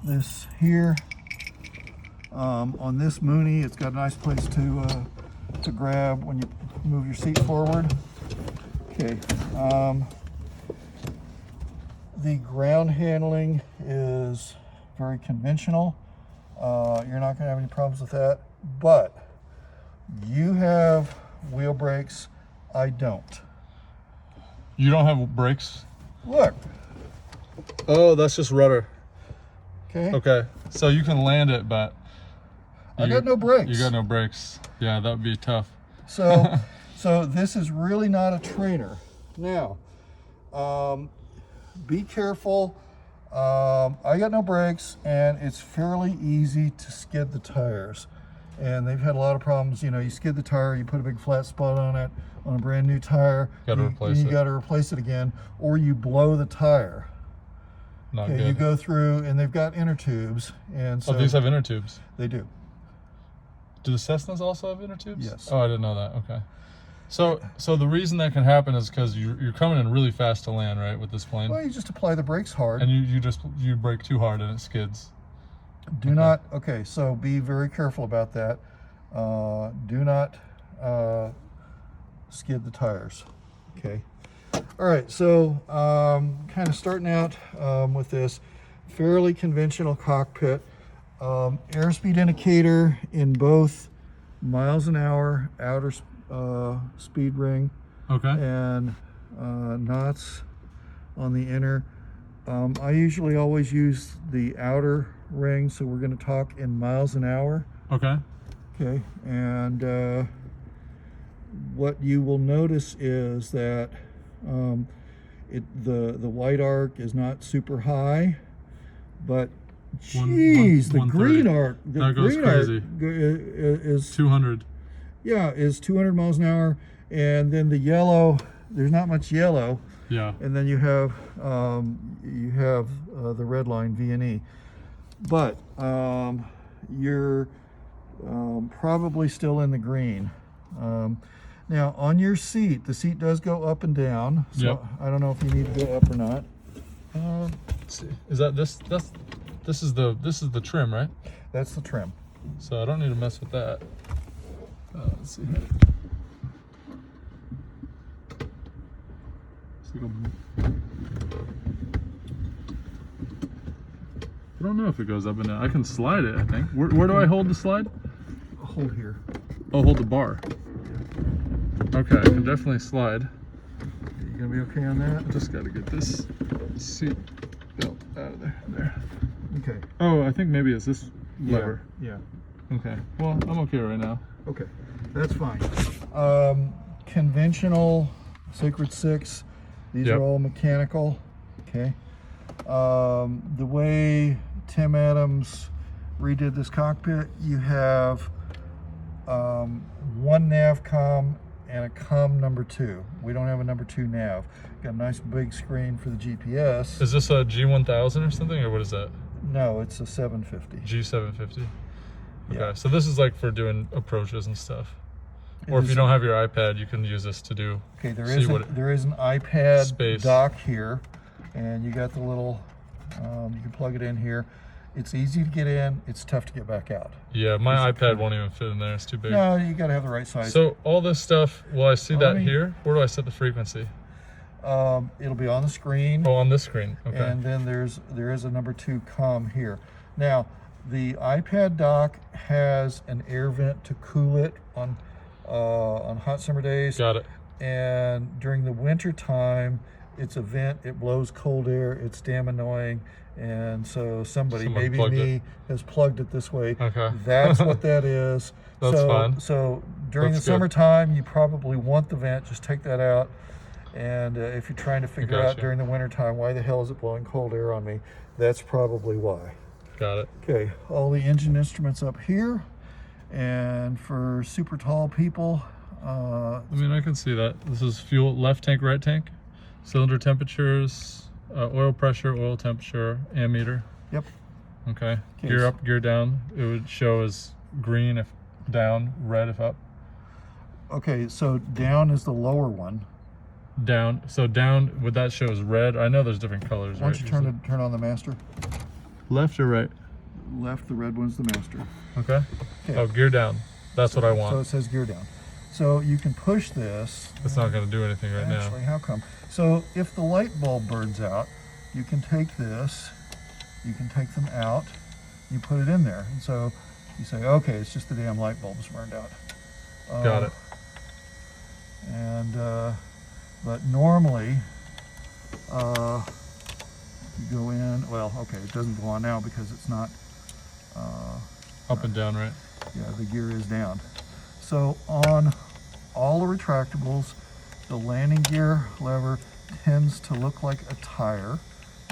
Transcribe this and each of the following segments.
this here. On this Mooney, it's got a nice place to grab when you move your seat forward. Okay. The ground handling is very conventional. You're not going to have any problems with that, but you have wheel brakes. I don't. You don't have brakes? Look. Oh, that's just rudder. Okay. Okay, so you can land it, but I got no brakes. You got no brakes. Yeah, that would be tough. So, so this is really not a trainer. Now, be careful. I got no brakes, and it's fairly easy to skid the tires. And they've had a lot of problems. You know, you skid the tire, you put a big flat spot on it, on a brand new tire. Got to replace it. You got to replace it again, or you blow the tire. Not okay, good. you go through, and they've got inner tubes, and so these have inner tubes. They do. Do the Cessnas also have inner tubes? Yes. Oh, I didn't know that. Okay. So the reason that can happen is because you're coming in really fast to land, right, with this plane? Well, you just apply the brakes hard. And you brake too hard and it skids. Do not, okay, so be very careful about that. Do not skid the tires, okay? All right, so kind of starting out with this fairly conventional cockpit. Airspeed indicator in both miles an hour, outer speed ring, Okay. and knots on the inner. I usually always use the outer ring, so we're going to talk in miles an hour. Okay. Okay, and what you will notice is that the white arc is not super high, but geez, the green arc, that goes crazy. Is 200. Yeah, is 200 miles an hour, and then the yellow, there's not much yellow. Yeah. And then you have the red line V&E, but you're probably still in the green. Now on your seat, the seat does go up and down. So yep. I don't know if you need to go up or not. Let's see. Is that this? This is the trim, right? That's the trim. So I don't need to mess with that. Let's see. I don't know if it goes up and down. I can slide it, I think. Where do I hold the slide? Hold here. Oh, hold the bar. Okay, I can definitely slide. You gonna be okay on that? I just gotta get this seat belt out of there. There. Okay. Oh, I think maybe it's this lever. Yeah. Okay. Well, I'm okay right now. Okay, that's fine. Conventional Sacred 6. These Yep. are all mechanical. Okay. The way Tim Adams redid this cockpit, you have one nav com and a com number 2. We don't have a number 2 nav. Got a nice big screen for the GPS. Is this a G1000 or something, or what is that? No, it's a 750. G750. Okay, Yeah. so this is like for doing approaches and stuff. Or if you don't have your iPad, you can use this to do. Okay, there is an iPad Space. dock here, and you got the little. You can plug it in here. It's easy to get in. It's tough to get back out. Yeah, my iPad won't even fit in there. It's too big. No, you got to have the right size. So all this stuff. Will I see that here? Where do I set the frequency? It'll be on the screen. Oh, on this screen. Okay. And then there is a number 2 com here. Now, the iPad dock has an air vent to cool it on hot summer days. Got it. And during the winter time, it's a vent. It blows cold air. It's damn annoying. And so Someone maybe plugged me, has plugged it this way. Okay. That's what that is. That's fine. So during That's the good. summertime, you probably want the vent. Just take that out. And if you're trying to figure out Gotcha. during the wintertime, why the hell is it blowing cold air on me? That's probably why. Got it. Okay, all the engine instruments up here. And for super tall people, I mean, I can see that. This is fuel, left tank, right tank, cylinder temperatures, oil pressure, oil temperature, ammeter. Yep. Okay. Okay. Gear up, gear down. It would show as green if down, red if up. Okay, so down is the lower one. Down. So down, would that show as red? I know there's different colors, Why right? don't you turn on the master? Left or right? Left, the red one's the master. Okay. Okay. Oh, gear down. That's what I want. So it says gear down. So you can push this. It's not going to do anything right Actually, how come? So if the light bulb burns out, you can take this, you can take them out, you put it in there. And so you say, okay, it's just the damn light bulb's burned out. Got it. And, but normally, you go in, well, okay, it doesn't go on now because it's not, Up and down, right? yeah, the gear is down. So on all the retractables, the landing gear lever tends to look like a tire.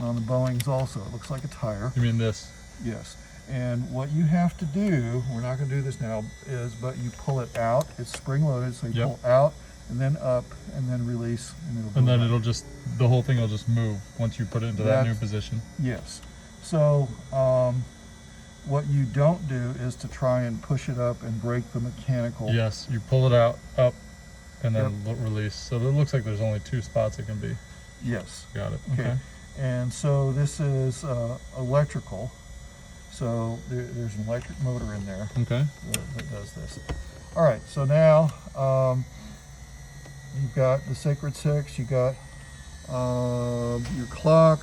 On the Boeings also, it looks like a tire. You mean this? Yes. And what you have to do, we're not going to do this now, is but you pull it out. It's spring loaded, so you Yep. pull out and then up and then release, and it'll go And then back. it'll just, the whole thing will just move once you put it into that new That's- position. Yes. So what you don't do is to try and push it up and break the mechanical. Yes, you pull it out, up, and then release. So it looks like there's only 2 spots it can be. Yes. Got it. Okay. Okay. And so this is electrical. So there's an electric motor in there Okay. that does this. All right, so now you've got the Sacred Six, you got your clock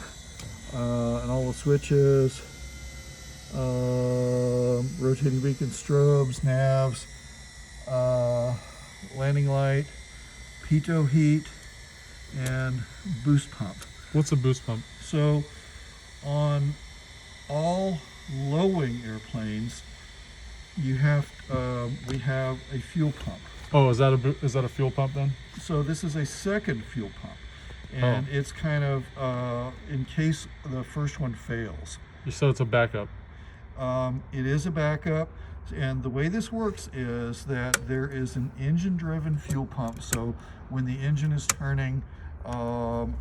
and all the switches, rotating beacon strobes, navs, landing light, pitot heat, and boost pump. What's a boost pump? So on all low-wing airplanes, you have we have a fuel pump. Oh, is that a fuel pump then? So this is a second fuel pump, and it's kind of in case the first one fails. So it's a backup. It is a backup, and the way this works is that there is an engine-driven fuel pump. So when the engine is turning, I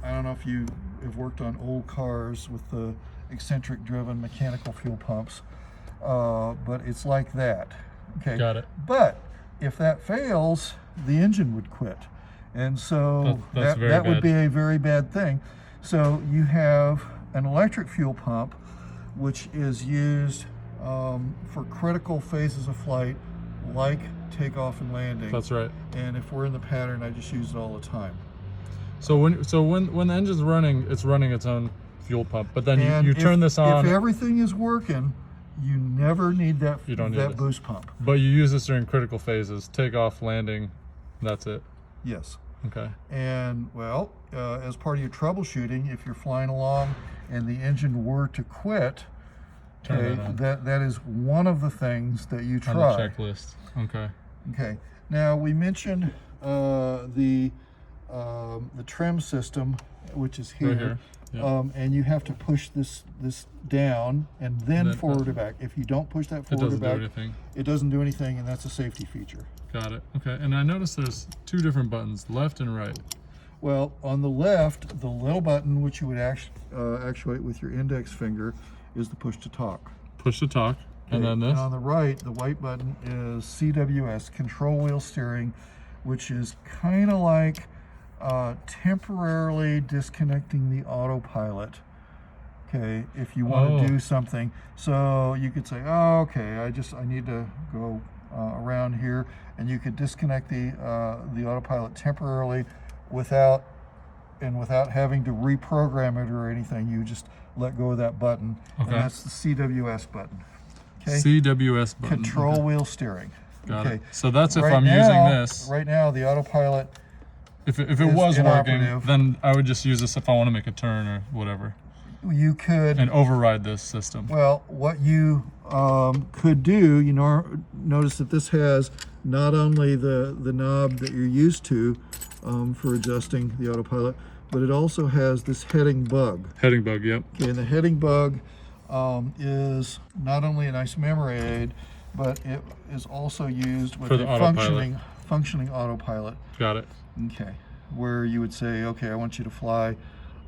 don't know if you have worked on old cars with the eccentric-driven mechanical fuel pumps, but it's like that. Okay. Got it. But if that fails, the engine would quit, and so That's very that would bad. be a very bad thing. So you have an electric fuel pump, which is used for critical phases of flight, like takeoff and landing. That's right. And if we're in the pattern, I just use it all the time. So when the engine's running, it's running its own fuel pump. But then And you turn this on, If everything is working, you never need that You don't need that it. boost pump. but you use this during critical phases, takeoff, landing. That's it. Yes. Okay. And well, as part of your troubleshooting, if you're flying along and the engine were to quit, Turn okay, that on. that is one of the things that you try. On the checklist. Okay. Okay. Now we mentioned the trim system, which is here. Right here. Yeah. And you have to push this down and then forward or back. If you don't push that It forward or doesn't do back, anything. it doesn't do anything, and that's a safety feature. Got it. Okay. And I noticed there's 2 different buttons, left and right. Well, on the left, the little button, which you would actuate with your index finger, is the push to talk. Push to talk. And Okay, then this. And on the right, the white button is CWS, control wheel steering, which is kind of like temporarily disconnecting the autopilot. Okay, if you want to do something. So you could say, oh, okay, I need to go around here, and you could disconnect the autopilot temporarily without having to reprogram it or anything. You just let go of that button, and Okay. that's the CWS button. Okay, CWS button. control Okay. wheel steering. Got Okay. it. So that's if Right I'm now- using this. Right now, the autopilot. If it is was working, inoperative. then I would just use this if I want to make a turn or whatever, You could. and override this system. Well, what you could do, notice that this has not only the knob that you're used to for adjusting the autopilot, but it also has this heading bug. Heading bug. Yep. Okay, and the heading bug is not only a nice memory aid, but it is also used with For the a functioning autopilot. Got it. Okay, where you would say, okay, I want you to fly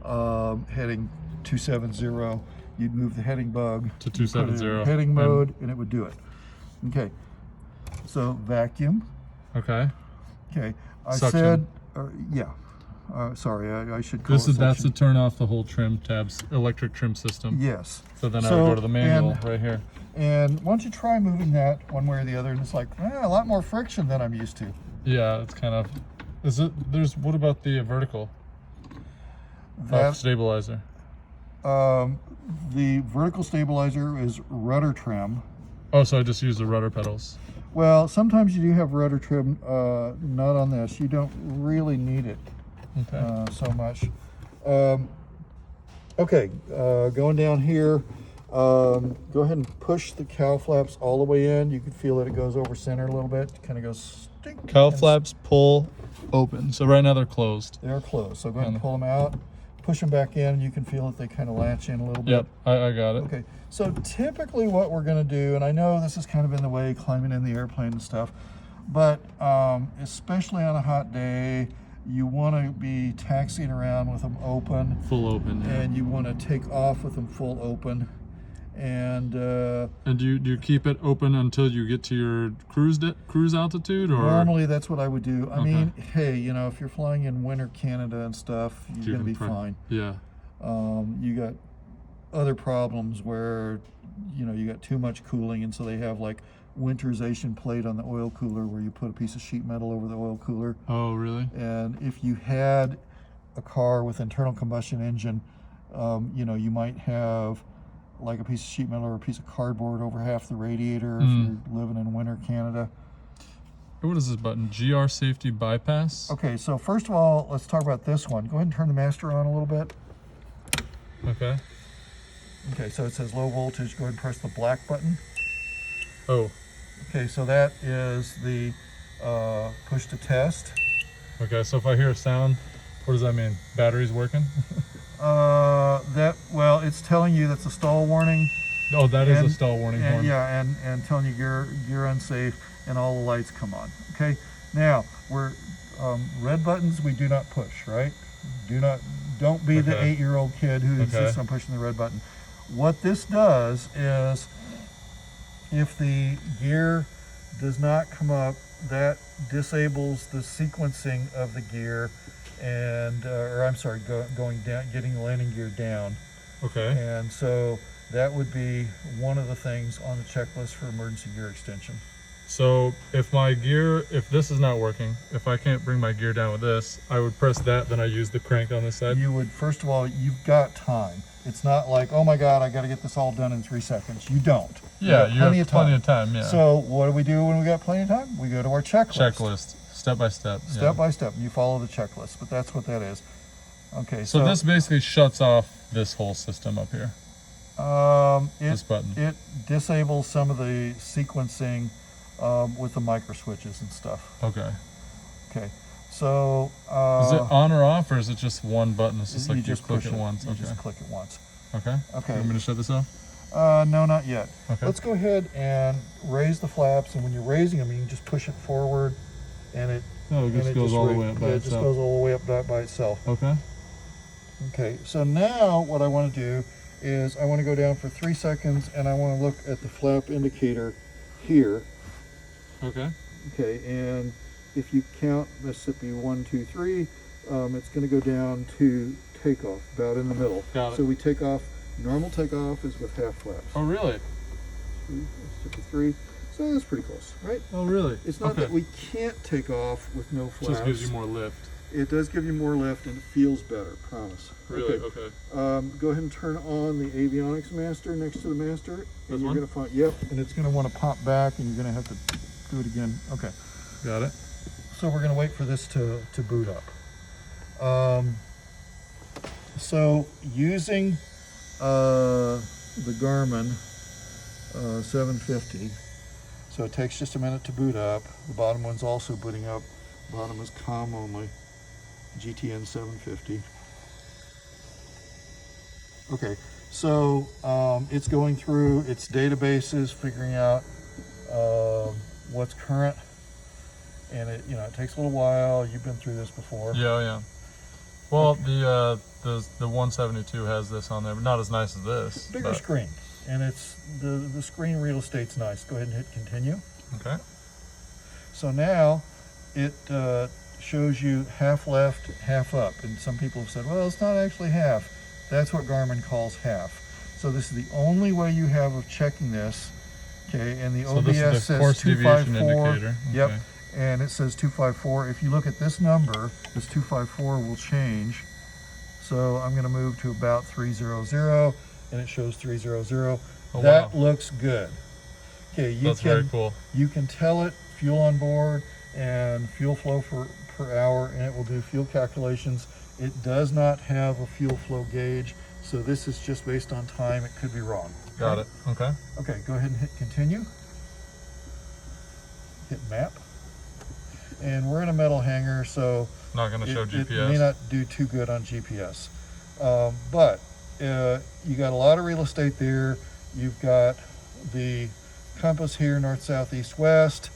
heading 270. You'd move the heading bug To you put it in 270. heading And- mode, and it would do it. Okay, so vacuum. Okay. Okay, I Suction. said, yeah. Sorry, I should call That's it to section. turn off the whole trim tabs, electric trim system. Yes. So then I So, would go to the manual and- right here. And why don't you try moving that one way or the other? And it's like, a lot more friction than I'm used to. Yeah, it's kind of. Is it? There's. What about the vertical That, stabilizer? the vertical stabilizer is rudder trim. Oh, so I just use the rudder pedals. Well, sometimes you do have rudder trim, not on this. You don't really need it Okay. so much. Okay, going down here, go ahead and push the cow flaps all the way in. You can feel that it goes over center a little bit. Kind of goes stink. Cow and flaps pull open. So right now they're closed. They're closed. So go ahead and And- pull them out, push them back in. You can feel that they kind of latch in a little bit. Yep, I got it. Okay, so typically what we're going to do, and I know this is kind of in the way, climbing in the airplane and stuff, but especially on a hot day, you want to be taxiing around with them open, Full open. Yeah. and you want to take off with them full open. And And do you keep it open until you get to your cruise altitude, or normally that's what I would do. I Okay. mean, hey, you know, if you're flying in winter Canada and stuff, you you're going to be can fine. Yeah. You got other problems where, you know, you got too much cooling, and so they have like winterization plate on the oil cooler where you put a piece of sheet metal over the oil cooler. Oh, really? And if you had a car with internal combustion engine, you know, you might have like a piece of sheet metal or a piece of cardboard over half the radiator if you're living in winter Canada. What is this button? GR safety bypass. Okay, so first of all, let's talk about this one. Go ahead and turn the master on a little bit. Okay. Okay, so it says low voltage. Go ahead and press the black button. Oh. Okay, so that is the push to test. Okay. So if I hear a sound, what does that mean? Battery's working? Well, it's telling you that's a stall warning. Oh, that is And- a stall warning And, horn. yeah, and telling you you're unsafe, and all the lights come on. Okay, now we're red buttons we do not push, right? Don't be the Okay. 8-year-old kid who Okay. insists on pushing the red button. What this does is, if the gear does not come up, that disables the sequencing of the gear, and or I'm sorry, going down, getting the landing gear down. Okay. And so that would be one of the things on the checklist for emergency gear extension. So if this is not working, if I can't bring my gear down with this, I would press that, then I use the crank on this side. You would, first of all, you've got time. It's not like, oh my God, I got to get this all done in 3 seconds. You don't. Yeah, got you have plenty of time. Yeah. So what do we do when we got plenty of time? We go to our checklist. Checklist, step by step. yeah. Step by step. You follow the checklist, but that's what that is. Okay, So this basically shuts off this whole system up here. This button. It disables some of the sequencing with the micro switches and stuff. Okay. Okay, so Is it on or off, or is it just one button? It's just like you click push it once. You Okay. just click it once. Okay. Okay. You want me to shut this off? No, not yet. Okay. Let's go ahead and raise the flaps, and when you're raising them, you can just push it forward, and it No, it and just it goes all the ra- way up by yeah, it just itself. goes all the way up by itself. Okay. Okay, so now what I want to do is I want to go down for 3 seconds, and I want to look at the flap indicator here. Okay. Okay, and if you count Mississippi 1, 2, 3, it's going to go down to takeoff, about in the middle. Got it. So we take off. Normal takeoff is with half flaps. Oh, really? 2, Mississippi 3. So that's pretty close, right? Oh, really? It's not okay. that we can't take off with no It flaps. just gives you more lift. It does give you more lift, and it feels better, promise. Really? Okay. Okay. Go ahead and turn on the avionics master next to the master. This And you're one? gonna find, yep, and it's gonna want to pop back, and you're gonna have to do it again. Okay. Got it. So we're gonna wait for this to boot up. So using the Garmin 750, so it takes just a minute to boot up. The bottom one's also booting up. Bottom is COM only, GTN 750. Okay, so it's going through its databases, figuring out what's current, and it takes a little while. You've been through this before. Yeah, yeah. Well, the 172 has this on there, but not as nice as this. Bigger but- screen, and it's the screen real estate's nice. Go ahead and hit continue. Okay. So now it shows you half left, half up. And some people have said, well, it's not actually half. That's what Garmin calls half. So this is the only way you have of checking this. Okay, and the So OBS this is the says course deviation 254. indicator. Yep, Okay. and it says 254. If you look at this number, this 254 will change. So I'm going to move to about 300, and it shows 300. Oh, That wow. looks good. Okay, you That's very cool. you can tell it fuel on board and fuel flow per hour, and it will do fuel calculations. It does not have a fuel flow gauge, so this is just based on time. It could be wrong. Got it. Okay. Okay, go ahead and hit continue. Hit map. And we're in a metal hangar, so Not going to show it GPS. may not do too good on GPS. But you got a lot of real estate there. You've got the compass here, north, south, east, west,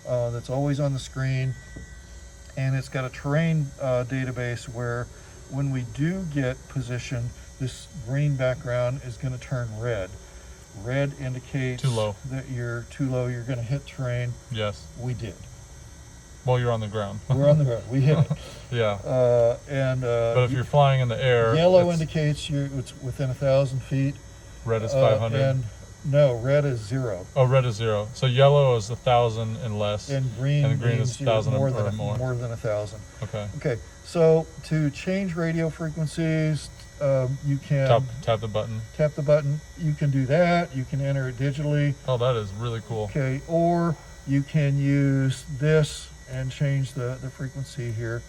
that's always on the screen. And it's got a terrain database where when we do get position, this green background is going to turn red. Red indicates Too low. that you're too low, you're going to hit terrain. Yes. We did. Well, you're on the ground. We're on the ground. We hit it. Yeah. But If you're flying in the air, yellow it's- indicates it's within 1,000 feet. red is 500. And no, red is 0. Oh, red is 0. So yellow is 1,000 and less. And green And green means is you're 1,000 more or than more. more than 1,000. Okay. Okay, so to change radio frequencies, you can Tap the button. tap the button. You can do that. You can enter it digitally. Oh, that is really cool. Okay, or you can use this and change the frequency here.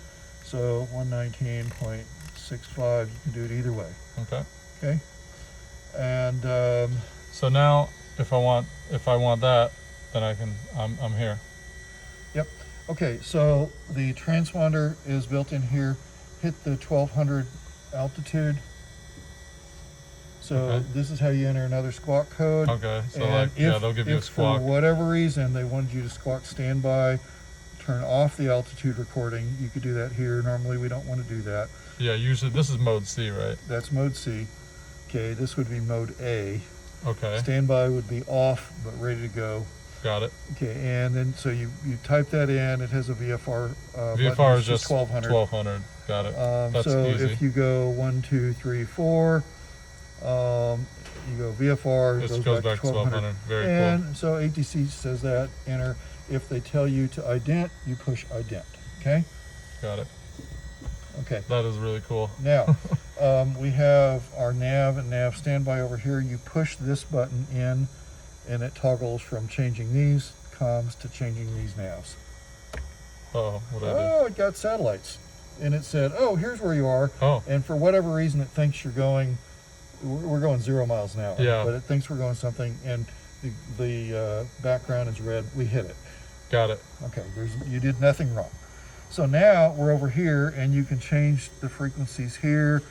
So 119.65, you can do it either way. Okay. Okay, and So now, if I want that, then I'm here. yep. Okay, so the transponder is built in here. Hit the 1200 altitude. So Okay. this is how you enter another squawk code. Okay. So And like, yeah, they'll give you a if squawk. for whatever reason they wanted you to squawk standby, turn off the altitude recording, you could do that here. Normally we don't want to do that. Yeah. Usually this is mode C, right? That's mode C. Okay, this would be mode A. Okay. Standby would be off but ready to go. Got it. Okay, and then so you type that in. It has a VFR. VFR button. is It's just 1200. 1200. Got it. That's So easy. if you go 1, 2, 3, 4, you go VFR. This It goes back to 1200. Very cool. And so ATC says that enter. If they tell you to ident, you push ident. Okay. Got it. Okay. That is really cool. Now we have our nav and nav standby over here. You push this button in, and it toggles from changing these comms to changing these navs. Oh, what I do? Oh, it got satellites, and it said, "Oh, here's where you are." Oh, And for whatever reason, it thinks you're going. We're going 0 miles an hour. Yeah. But it thinks we're going something, and the background is red. We hit it. got it. Okay. You did nothing wrong. So now we're over here, and you can change the frequencies here.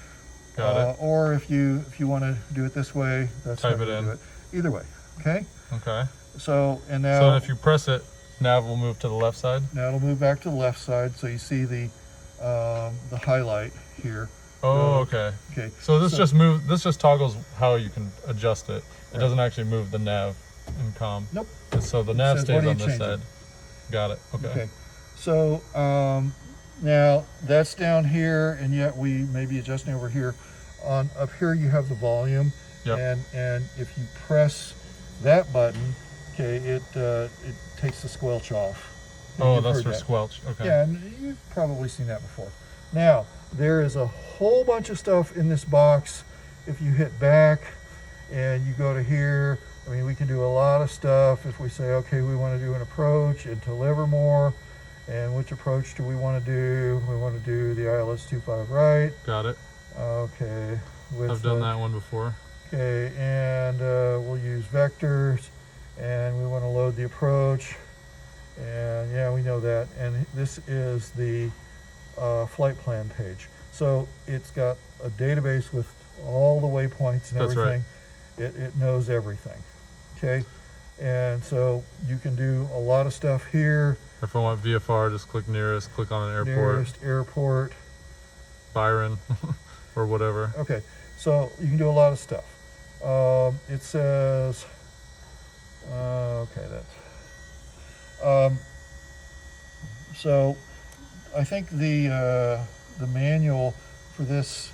Got it. Or if you want to do it this way, that's Type how it you in. do it. Either way. Okay. Okay. So and now. So if you press it, nav will move to the left side. Now it'll move back to the left side, so you see the highlight here. Oh, okay. Okay. So this just toggles how you can adjust it. It Right. doesn't actually move the nav in comm. Nope. So the nav says, stays what are on you this changing? side. Got it. Okay. Okay. So now that's down here, and yet we may be adjusting over here. Up here you have the volume, Yep. and if you press that button, okay, it takes the squelch off. Oh, You've that's heard for that. squelch. Okay. Yeah, and you've probably seen that before. Now, there is a whole bunch of stuff in this box. If you hit back and you go to here, I mean, we can do a lot of stuff. If we say, okay, we want to do an approach and to Livermore, and which approach do we want to do? We want to do the ILS 25 right. Got it. Okay. With I've done that one before. Okay, and we'll use vectors, and we want to load the approach. And yeah, we know that. And this is the flight plan page. So it's got a database with all the waypoints and That's right. everything. It knows everything. Okay, and so you can do a lot of stuff here. If I want VFR, just click nearest, click on an airport, Nearest airport. Byron, or whatever. Okay, so you can do a lot of stuff. It says, okay, that's, so I think the manual for this,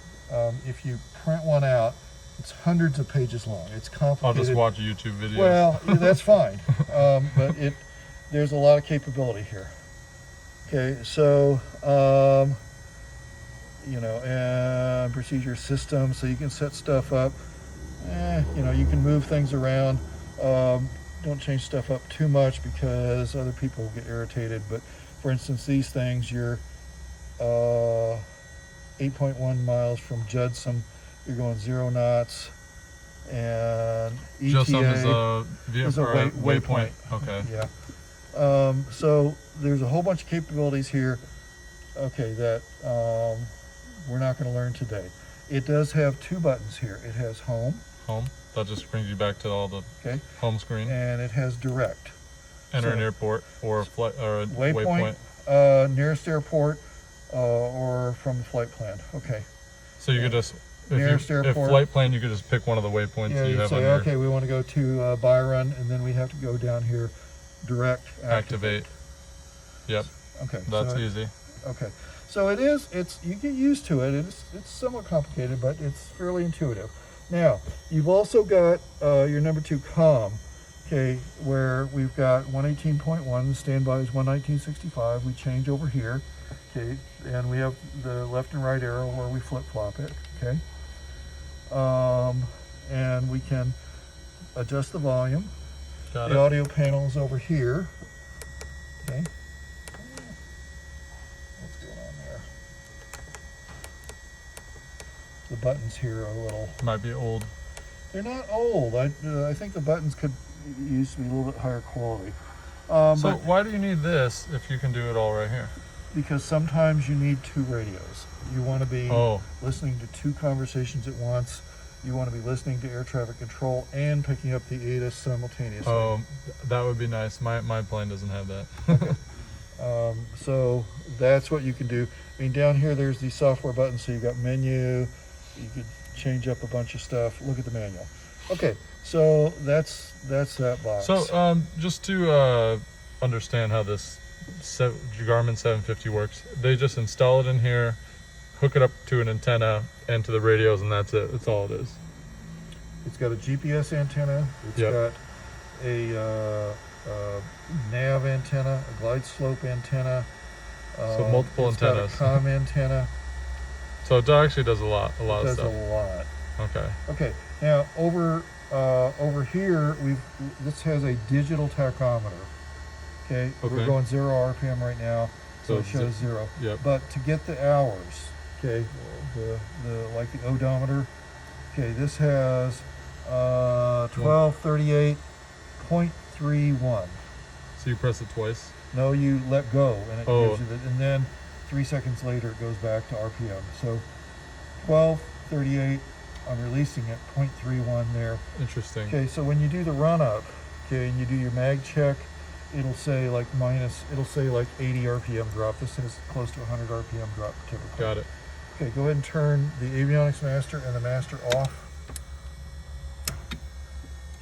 if you print one out, it's hundreds of pages long. It's I'll complicated. just watch YouTube videos. Well, that's fine, but there's a lot of capability here. Okay, so you know, and procedure system, so you can set stuff up. You know, you can move things around. Don't change stuff up too much because other people will get irritated. But for instance, these things, you're 8.1 miles from Judson. You're going 0 knots, and ETA Just on is his a waypoint. Okay. Yeah. So there's a whole bunch of capabilities here, okay, that we're not going to learn today. It does have 2 buttons here. It has home, Home. That just brings you back to all the okay, home screen. and it has direct. Enter an so- airport or a flight or a Waypoint, waypoint. nearest airport, or from the flight plan. Okay. So you could just Nearest if airport. flight plan, you could just pick one of the waypoints Yeah, you you have on say, your okay, we want to go to Byron, and then we have to go down here, direct, activate. Yep, Okay. that's so, easy. Okay. So it's you get used to it. It's somewhat complicated, but it's fairly intuitive. Now, you've also got your number 2 comm, okay, where we've got 118.1, standby is 119.65. We change over here, okay, and we have the left and right arrow where we flip-flop it, okay. And we can adjust the volume. Got The it. audio panel is over here, okay. What's going on there? The buttons here are a little, Might be old. they're not old. I think the buttons could use to be a little bit higher quality. So But why do you need this if you can do it all right here? because sometimes you need 2 radios. You want to be Oh, listening to 2 conversations at once. You want to be listening to air traffic control and picking up the ATIS simultaneously. that would be nice. My plane doesn't have that. So that's what you can do. I mean, down here there's these software buttons. So you've got menu. You could change up a bunch of stuff. Look at the manual. Okay, so that's that box. So just to understand how this Garmin 750 works, they just install it in here, hook it up to an antenna and to the radios, and that's it. That's all it is. It's got a GPS antenna. It's Yep. got a nav antenna, a glide slope antenna. So multiple it's antennas. Got a comm antenna. So it actually does a lot It of does stuff. a lot. Okay. Okay, now over here this has a digital tachometer. Okay, Okay. we're going 0 RPM right now, so So it shows 0. Yep. But to get the hours, okay, the like the odometer, okay, this has 1238.31. So you press it twice. No, you let go and it Oh. gives you and then 3 seconds later it goes back to RPM. So 1238, I'm releasing it, 0.31 there. Interesting. Okay, so when you do the run up, okay, and you do your mag check, it'll say like 80 RPM drop. This is close to 100 RPM drop typically. Got it. Okay, go ahead and turn the avionics master and the master off.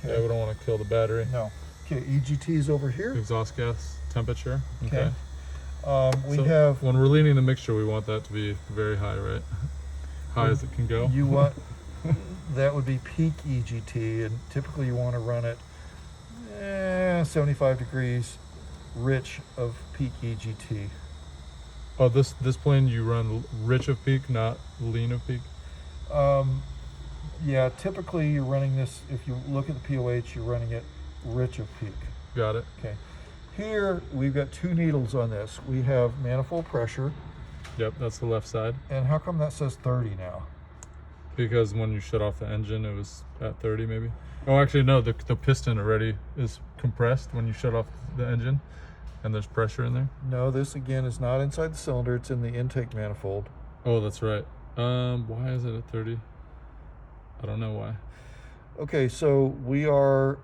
Yeah, we don't want to kill the battery. No. Okay, EGT is over here. Exhaust gas temperature. Okay. We So have, when we're leaning the mixture, we want that to be very high, right? High as it can go. you want, that would be peak EGT, and typically you want to run it 75 degrees rich of peak EGT. Oh, this plane you run rich of peak, not lean of peak. Yeah, typically you're running this, if you look at the POH, you're running it rich of peak. Got it. Okay. Here, we've got 2 needles on this. We have manifold pressure, Yep, that's the left side. and how come that says 30 now? Because when you shut off the engine, it was at 30 maybe. Oh, actually, no, the piston already is compressed when you shut off the engine, and there's pressure in there. No, this again is not inside the cylinder, it's in the intake manifold. Oh, that's right. Why is it at 30? I don't know why. Okay, so we are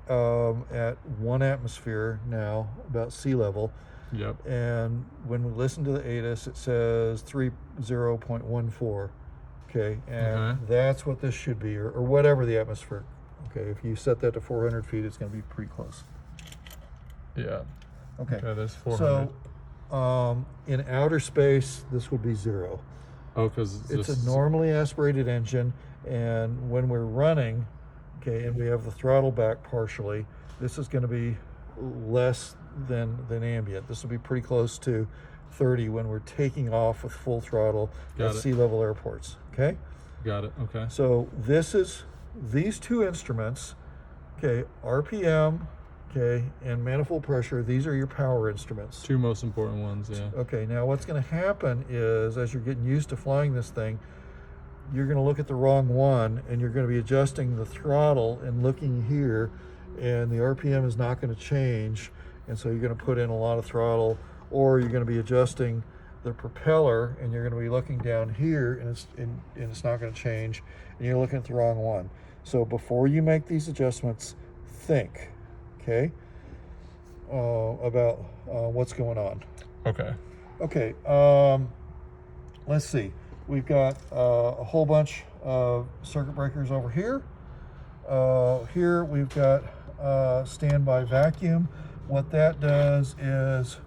at 1 atmosphere now, about sea level, Yep. and when we listen to the ATIS, it says 30.14. Okay, and Okay. that's what this should be, or whatever the atmosphere. Okay, if you set that to 400 feet, it's going to be pretty close. Yeah. Okay, Okay, there's 400. In outer space, this would be 0. Oh, because It's a normally aspirated engine, and when we're running, okay, and we have the throttle back partially, this is going to be less than ambient. This will be pretty close to 30 when we're taking off with full throttle Got at it. sea level airports. Okay, Got it. Okay. so these two instruments, okay, RPM, okay, and manifold pressure. These are your power instruments. Two most important ones. Yeah. Okay, now what's going to happen is, as you're getting used to flying this thing, you're going to look at the wrong one, and you're going to be adjusting the throttle and looking here, and the RPM is not going to change, and so you're going to put in a lot of throttle, or you're going to be adjusting the propeller, and you're going to be looking down here, and it's not going to change, and you're looking at the wrong one. So before you make these adjustments, think, okay, about what's going on. Okay. Okay, let's see. We've got a whole bunch of circuit breakers over here. Here we've got standby vacuum. What that does is,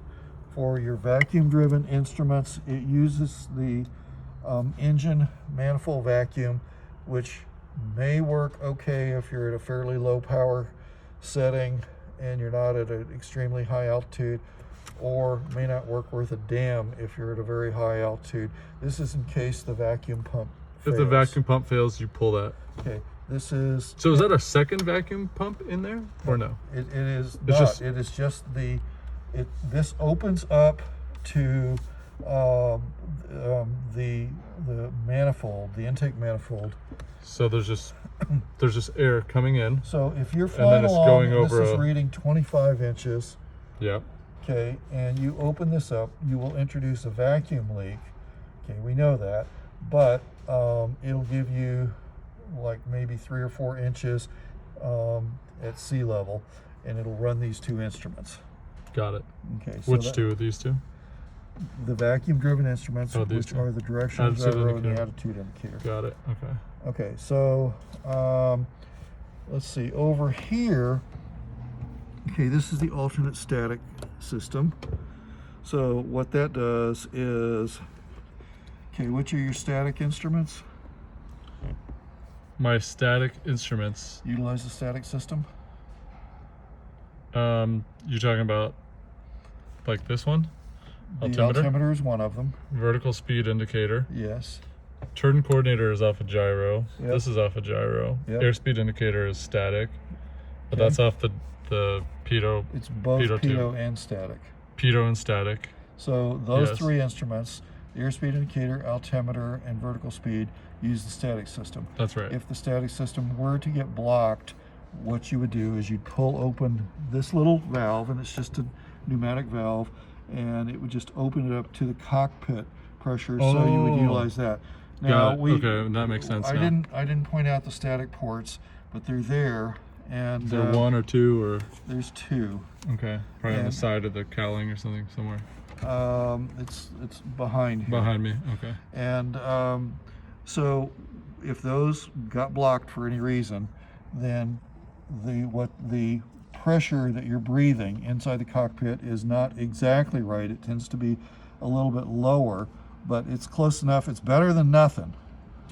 for your vacuum-driven instruments, it uses the engine manifold vacuum, which may work okay if you're at a fairly low power setting and you're not at an extremely high altitude, or may not work worth a damn if you're at a very high altitude. This is in case the vacuum pump fails. If the vacuum pump fails, you pull that. Okay, this is... So is that a second vacuum pump in there, or no? It is It's not. just- It is just this opens up to the manifold, the intake manifold. So there's just air coming in. So if you're then flying it's along, going and over this is a- reading 25 inches, Yeah. okay, and you open this up, you will introduce a vacuum leak. Okay, we know that, but it'll give you like maybe 3 or 4 inches at sea level, and it'll run these two instruments. Got it. Okay, so Which two of these two? the vacuum-driven instruments, Oh, these which two. are the directional Attitude gyro and the indicator. attitude indicator. Got it. Okay. Okay, so let's see, over here, okay, this is the alternate static system. So what that does is, okay, which are your static instruments? My static instruments. Utilize the static system? You're talking about like this one? The Altimeter? altimeter is one of them, Vertical speed indicator. yes. Turn coordinator is off a gyro. Yep. This is off a gyro. Yep. Airspeed indicator is static, but Okay. that's off the pitot It's both pitot tube. pitot and static. pitot and static. So those Yes. three instruments, the airspeed indicator, altimeter, and vertical speed, use the static system. That's right. If the static system were to get blocked, what you would do is you'd pull open this little valve, and it's just a pneumatic valve, and it would just open it up to the cockpit pressure, so you would Oh. utilize that. Got it. Okay, that makes sense I now. didn't point out the static ports, but they're there, and Is there one or two or there's two. okay, probably on the And- side of the cowling or something somewhere It's behind here. behind me. Okay. And so if those got blocked for any reason, then the pressure that you're breathing inside the cockpit is not exactly right. It tends to be a little bit lower, but it's close enough. It's better than nothing.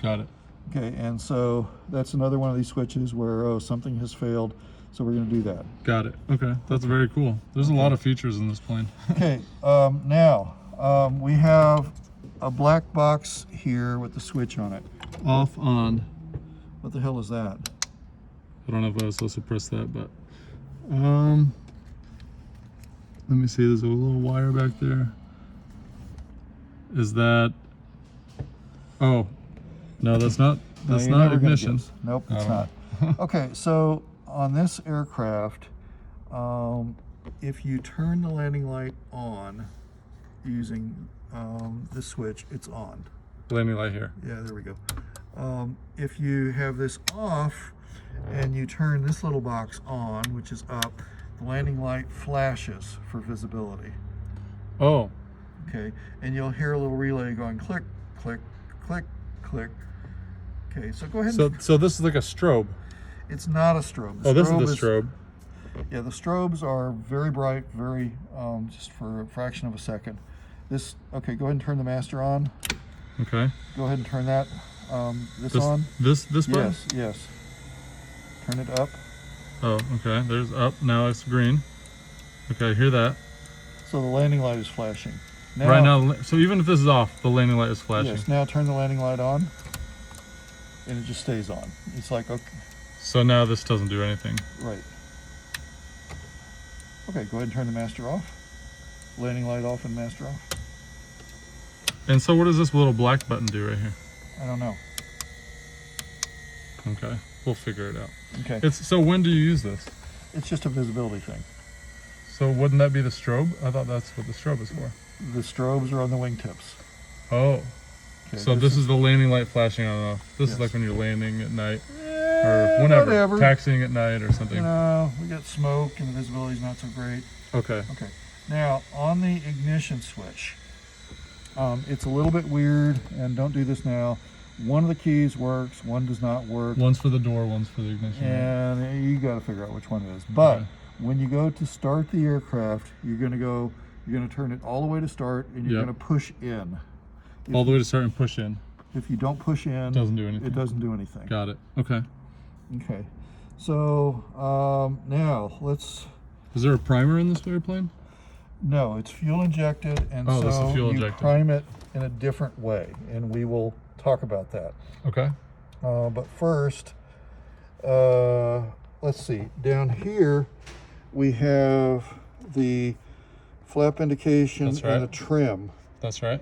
Got it. Okay, and so that's another one of these switches where, something has failed, so we're going to do that. Got it. Okay, that's very cool. There's a lot of features in this plane. Okay, now we have a black box here with the switch on it. Off, on. What the hell is that? I don't know if I was supposed to press that, but let me see. There's a little wire back there. Is that? Oh, no, that's not. No, That's you're not never gonna ignition. guess. Nope, it's I not. don't Okay, so on this aircraft, if you turn the landing light on using this switch, it's on. Landing light here. Yeah, there we go. If you have this off and you turn this little box on, which is up, the landing light flashes for visibility. Oh, Okay, and you'll hear a little relay going click, click, click, click. Okay, so go ahead. so this is like a strobe. It's not a strobe. Oh, this is the is- strobe. Yeah, the strobes are very bright, very, just for a fraction of a second. This, okay, go ahead and turn the master on. Okay. Go ahead and turn that, this This on. this button? Yes, yes. Turn it up. Oh, okay. There's up. Now it's green. Okay, I hear that. So the landing light is flashing. Now, Right now, so even if this is off, the landing light is flashing. yes, now turn the landing light on, and it just stays on. It's like, okay, So now this doesn't do anything. right. Okay, go ahead and turn the master off. Landing light off and master off. And so what does this little black button do right here? I don't know. Okay, we'll figure it out. Okay, So when do you use this? it's just a visibility thing. So wouldn't that be the strobe? I thought that's what the strobe is for. The strobes are on the wingtips. Oh, Okay, so this is the landing light flashing on and off. This is Yes. like when you're landing at night or whenever, whatever. taxiing at night or something. You know, we got smoke and the visibility's not so great. Okay. Okay, now on the ignition switch, it's a little bit weird, and don't do this now. One of the keys works, one does not work, One's for the door, one's for the ignition. and you got to figure out which one it is. But Okay. when you go to start the aircraft, you're going to turn it all the way to start, and you're Yep. going to push in. All the way to start and push in. If you don't push in, Doesn't do anything. it doesn't do anything. Got it. Okay. Okay, so now let's. Is there a primer in this airplane? No, it's fuel injected, and Oh, this is so fuel you injected. prime it in a different way, and we will talk about that. Okay. But first, let's see. Down here, we have the flap indication That's right. and the trim. That's right.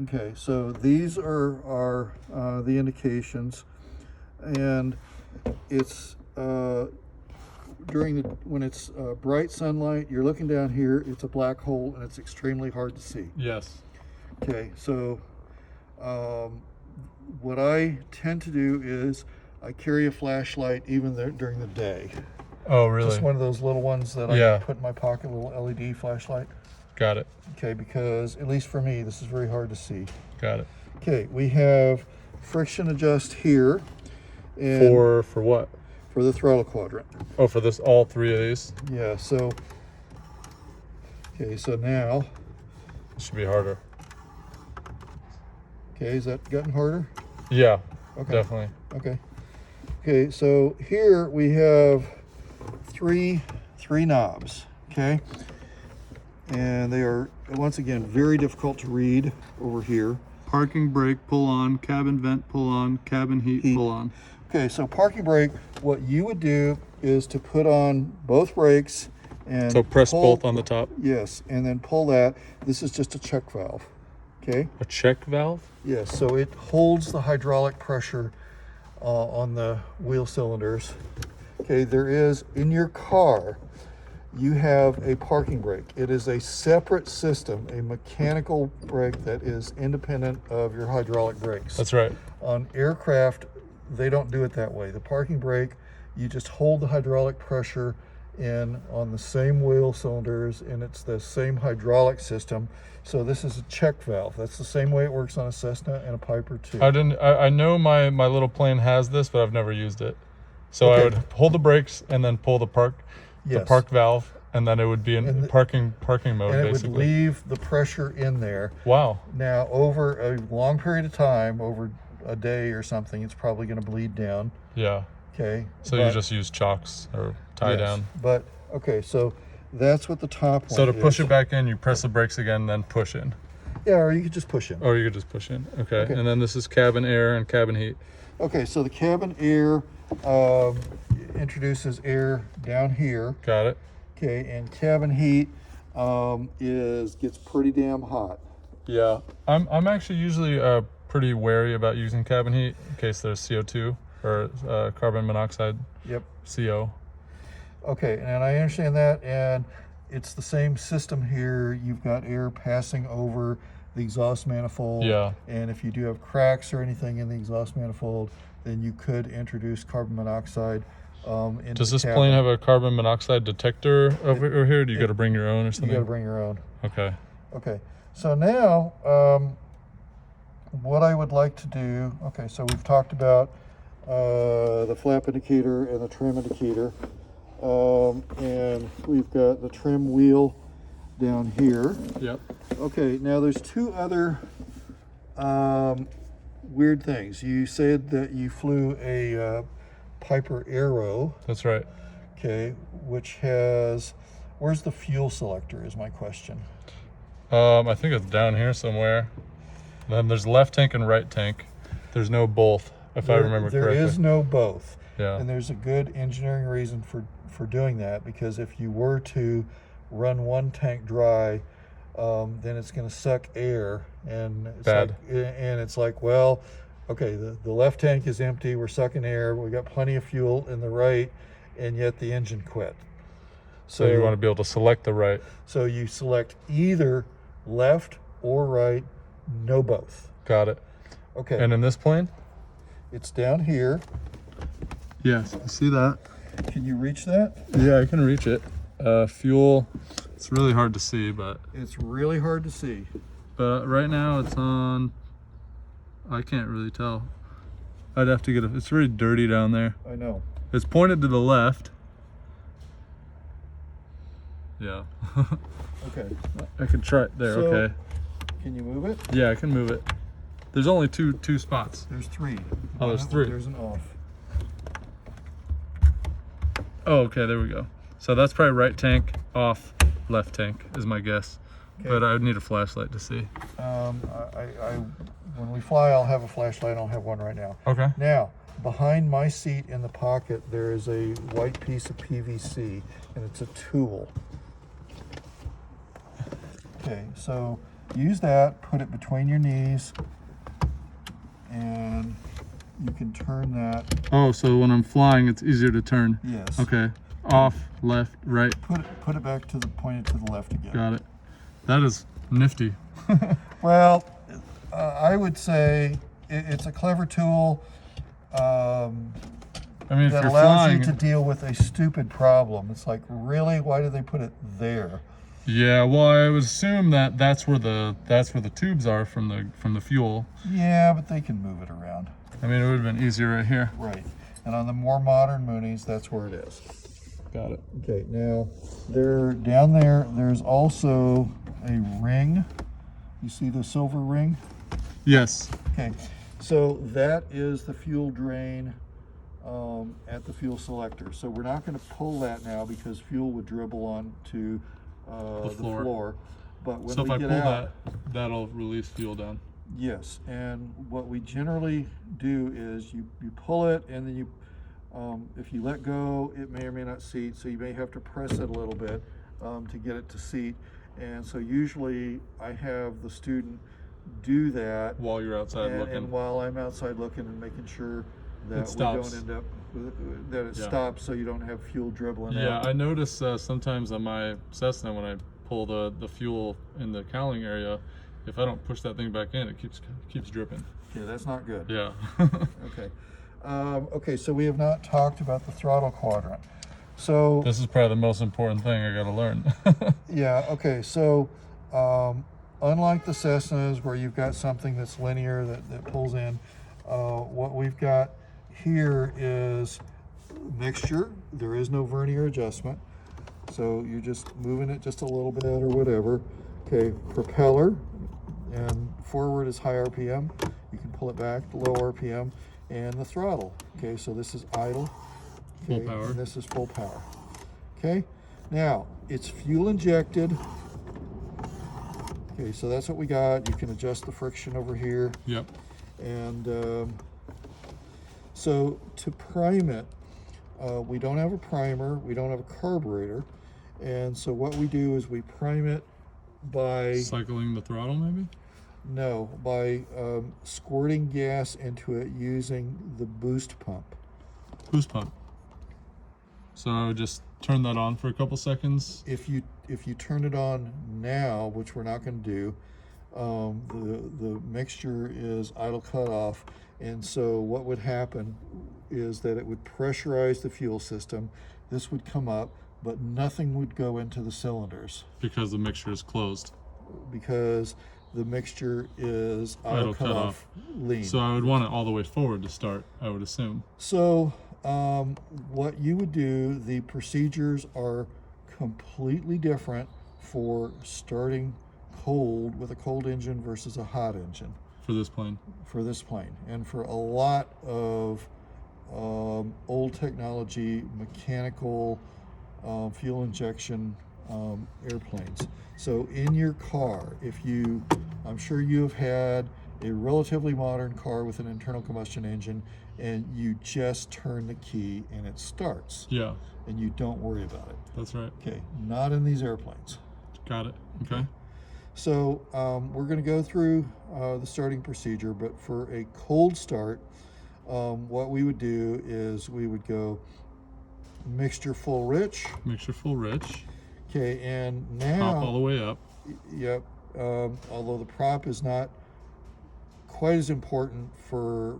Okay, so these are the indications, and it's when it's bright sunlight, you're looking down here, it's a black hole, and it's extremely hard to see. Yes. Okay, so what I tend to do is I carry a flashlight even during the day. Oh, really? Just one of those little ones that Yeah. I put in my pocket, little LED flashlight. Got it. Okay, because at least for me, this is very hard to see. Got it. Okay, we have friction adjust here, and For what? for the throttle quadrant. Oh, for this, all three of these? Yeah, so okay, so now, It should be harder. okay, is that gotten harder? Yeah, Okay. definitely. Okay. Okay, so here we have three knobs, okay? And they are, once again, very difficult to read over here. Parking brake, pull on. Cabin vent, pull on. Cabin heat, pull on. Okay, so parking brake, what you would do is to put on both brakes and So press pull- both on the top. Yes, and then pull that. This is just a check valve, okay? A check valve? Yes, so it holds the hydraulic pressure on the wheel cylinders. Okay, there is, in your car, you have a parking brake. It is a separate system, a mechanical brake that is independent of your hydraulic brakes. That's right. On aircraft, they don't do it that way. The parking brake, you just hold the hydraulic pressure in on the same wheel cylinders, and it's the same hydraulic system. So this is a check valve. That's the same way it works on a Cessna and a Piper too. I know my little plane has this, but I've never used it. So I Okay. would hold the brakes and then pull the park Yes. valve, and then it would be in And the- parking mode, And it would basically. leave the pressure in there. Wow. Now, over a long period of time, over a day or something, it's probably going to bleed down. Yeah. Okay. So you But- just use chocks or tie yes, down. But okay, so that's what the top one So to push is. it back in, you press the brakes again, then push in. Yeah, or you could just push in. Or you could just push in. Okay. Okay. And then this is cabin air and cabin heat. Okay, so the cabin air introduces air down here. Got it. Okay, and cabin heat gets pretty damn hot. Yeah. I'm actually usually pretty wary about using cabin heat in case there's CO2 or carbon monoxide, Yep. CO. Okay, and I understand that, and it's the same system here. You've got air passing over the exhaust manifold. Yeah. And if you do have cracks or anything in the exhaust manifold, then you could introduce carbon monoxide into Does the this cabin. plane have a carbon monoxide detector over here? Do you got to bring your own or You something? got to bring your own. Okay. Okay, so now what I would like to do, okay, so we've talked about the flap indicator and the trim indicator. And we've got the trim wheel down here. Yep. Okay, now there's two other weird things. You said that you flew a Piper Arrow, That's right. okay, which has, where's the fuel selector is my question. I think it's down here somewhere. Then there's left tank and right tank. There's no both, if I remember There correctly. is no both. Yeah. And there's a good engineering reason for doing that, because if you were to run one tank dry, then it's going to suck air, and it's Bad. like, well, okay, the left tank is empty, we're sucking air, we got plenty of fuel in the right, and yet the engine quit. So you want to be able to select the right. So you select either left or right, no both. Got it. Okay, And in this plane? it's down here. Yes, I see that. Can you reach that? Yeah, I can reach it. Fuel, it's really hard to see, but It's really hard to see. right now it's on, I can't really tell. I'd have to get it's really dirty down there. I know. It's pointed to the left. Yeah. Okay, I could try it there, So- okay. can you move it? Yeah, I can move it. There's only two spots. There's three. Oh, there's three. There's an off. Oh, okay, there we go. So that's probably right tank, off, left tank is my guess. Okay. But I would need a flashlight to see. When we fly, I'll have a flashlight. I don't have one right now. Okay. Now, behind my seat in the pocket, there is a white piece of PVC, and it's a tool. Okay, so use that, put it between your knees, and you can turn that. Oh, so when I'm flying, it's easier to turn. Yes. Okay. Off, left, right. Put it back to the pointed to the left again. Got it. That is nifty. Well, I would say it's a clever tool. I mean, if That you're allows flying, you to deal with a stupid problem. It's like, really? Why did they put it there? yeah. Well, I would assume that that's where the tubes are from the fuel. Yeah, but they can move it around. I mean, it would have been easier right here. Right. And on the more modern Moonies, that's where it is. Got it. Okay, now down there, there's also a ring. You see the silver ring? Yes. Okay, so that is the fuel drain at the fuel selector. So we're not going to pull that now because fuel would dribble onto the floor. But when So if we I get pull out, that'll release fuel down. yes, and what we generally do is you pull it, and then you, if you let go, it may or may not seat, so you may have to press it a little bit to get it to seat. And so usually I have the student do that While you're outside and looking. while I'm outside looking and making sure that we stops. don't end up that it Yeah. stops, so you don't have fuel dribbling Yeah, out. I notice sometimes on my Cessna when I pull the fuel in the cowling area, if I don't push that thing back in, it keeps dripping. Okay, that's not good. Yeah. Okay. Okay, so we have not talked about the throttle quadrant. So This is probably the most important thing I gotta learn. yeah, okay, so unlike the Cessnas where you've got something that's linear that pulls in, what we've got here is mixture. There is no vernier adjustment, so you're just moving it just a little bit or whatever. Okay, propeller, and forward is high RPM. You can pull it back to low RPM, and the throttle. Okay, so this is idle. Full Okay, power. and this is full power. Okay, now it's fuel injected. Okay, so that's what we got. You can adjust the friction over here. Yep. And so to prime it, we don't have a primer, we don't have a carburetor. And so what we do is we prime it by, Cycling the throttle maybe? by squirting gas into it using the boost pump. Boost pump. So I would just turn that on for a couple seconds. If you turn it on now, which we're not going to do, the mixture is idle cutoff, and so what would happen is that it would pressurize the fuel system. This would come up, but nothing would go into the cylinders Because the mixture is closed. because the mixture is Idle idle cutoff lean. So I would want it all the way forward to start, I would assume. So what you would do, the procedures are completely different for starting cold with a cold engine versus a hot engine For this plane. for this plane. And for a lot of old technology, mechanical fuel injection airplanes. So in your car, I'm sure you have had a relatively modern car with an internal combustion engine, and you just turn the key and it starts, Yeah, and you don't worry about it. that's right. Okay, not in these airplanes. Got it. Okay. So we're going to go through the starting procedure, but for a cold start, what we would do is we would go mixture full rich. Mixture full rich. Okay, and Pop all now, the way up. yep, although the prop is not quite as important for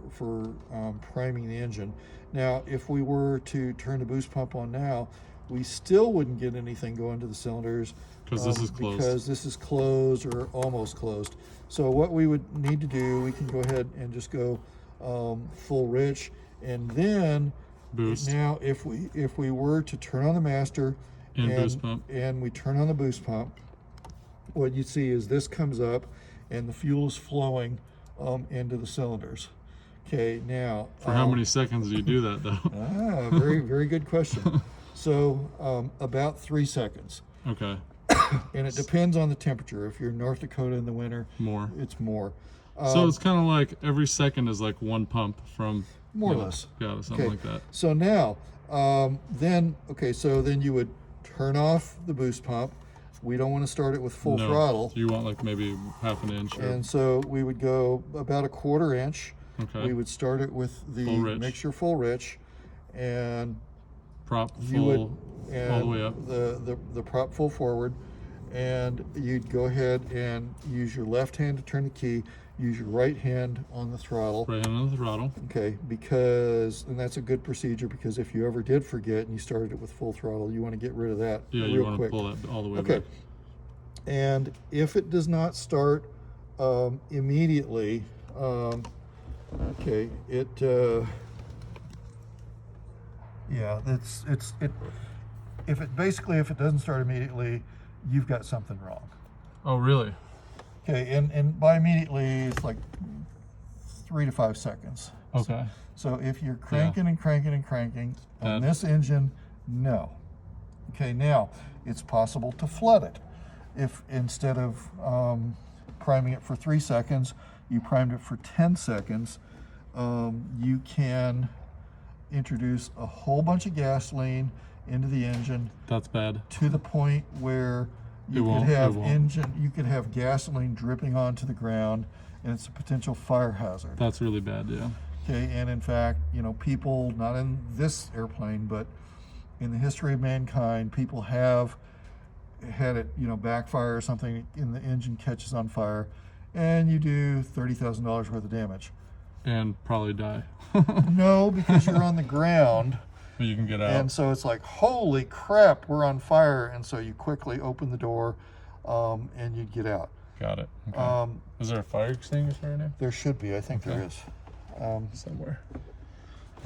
priming the engine. Now, if we were to turn the boost pump on now, we still wouldn't get anything going to the cylinders Because this is closed. because this is closed or almost closed. So what we would need to do, we can go ahead and just go full rich, and then Boost. now if we were to turn on the master And boost pump. and we turn on the boost pump, what you'd see is this comes up and the fuel is flowing into the cylinders. Okay, now For how many seconds do you do that though? very very good question. So about 3 seconds, Okay. and it depends on the temperature. If you're in North Dakota in the winter, More. it's more. So it's kind of like every second is like one pump from. More or you know, less. Got it. Something Okay. like that. So now, so then you would turn off the boost pump. We don't want to start it with full No, throttle. You want like maybe half an inch. Or, And so we would go about a 1/4 inch. okay. We would start it with the Full rich. mixture full rich, and Prop you would full. and all the way up. the prop full forward, and you'd go ahead and use your left hand to turn the key. Use your right hand on the throttle. Right hand on the throttle. Okay, and that's a good procedure, because if you ever did forget and you started it with full throttle, you want to get rid of that Yeah, you real want quick. to pull that all the way Okay. back. And if it does not start immediately, okay, if it doesn't start immediately, you've got something wrong. Oh, really? Okay, and by immediately, it's like 3 to 5 seconds. Okay. So if you're cranking and cranking and cranking on That- this engine, no. Okay, now it's possible to flood it. If instead of priming it for 3 seconds, you primed it for 10 seconds, you can introduce a whole bunch of gasoline into the engine That's bad. to the point where you won't- could it have won't. you could have gasoline dripping onto the ground, and it's a potential fire hazard. That's really bad. Yeah. Okay, and in fact, people, not in this airplane, but in the history of mankind, people have had it, backfire or something, and the engine catches on fire, and you do $30,000 worth of damage. And probably die. No, because you're on the ground, But you can get out. and so it's like, holy crap, we're on fire, and so you quickly open the door, and you get out. Got it. Okay. Um, Is there a fire extinguisher in here? there should be, I think there Okay. is. Somewhere.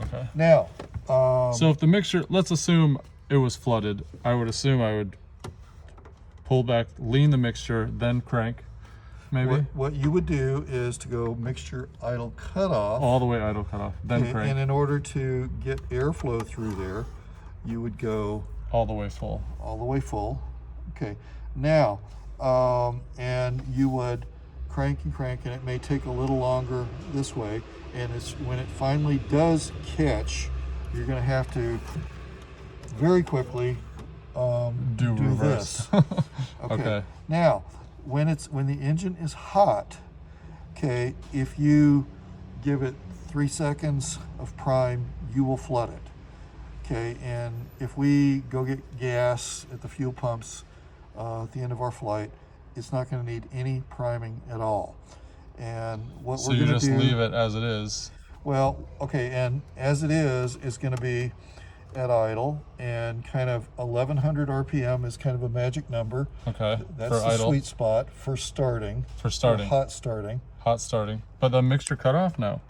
Okay. Now, So if the mixture, let's assume it was flooded, I would assume I would pull back, lean the mixture, then crank, maybe what you would do is to go mixture idle cutoff. all the way idle cutoff, then Okay, crank and in order to get airflow through there, you would go all the way full. all the way full. Okay, now, and you would crank and crank, and it may take a little longer this way. And it's when it finally does catch, you're going to have to very quickly Do reverse. this. Okay. Now, when the engine is hot, okay, if you give it 3 seconds of prime, you will flood it. Okay, and if we go get gas at the fuel pumps at the end of our flight, it's not going to need any priming at all. And what So we're you going to just do, leave it as it is. well, okay, and as it is going to be, at idle, and kind of 1100 RPM is kind of a magic number. Okay. That's for the idle. sweet spot for starting. For starting. Hot starting. Hot starting. But the mixture cutoff? No.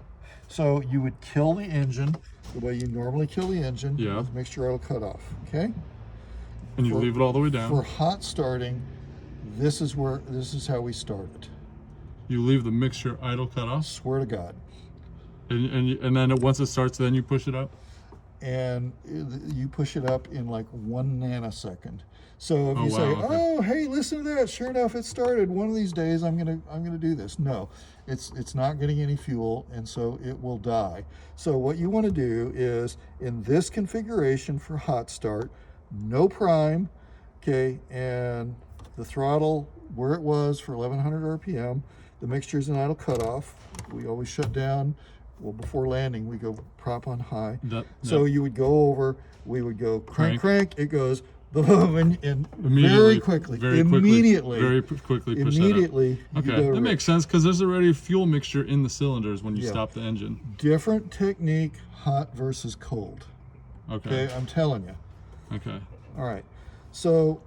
So you would kill the engine the way you normally kill the engine Yeah. with mixture idle cutoff. Okay. And you For- leave it all the way down. For hot starting, this is how we start it. You leave the mixture idle cutoff. Swear to God. And then once it starts, then you push it up. And you push it up in like 1 nanosecond. So if Oh, you say, wow, okay. "Oh, hey, listen to that! Sure enough, it started. One of these days, I'm gonna do this." No, it's not getting any fuel, and so it will die. So what you want to do is in this configuration for hot start, no prime, okay, and the throttle where it was for 1100 RPM. The mixture's in idle cutoff. We always shut down. Well, before landing, we go prop on high. So you would go over, we would go crank, it goes boom, and very quickly, immediately push that you up. go Okay, to that makes sense because there's already fuel mixture in the cylinders when you Yeah. stop the engine. different technique, hot versus cold. Okay. Okay, I'm telling you. Okay. All right. So,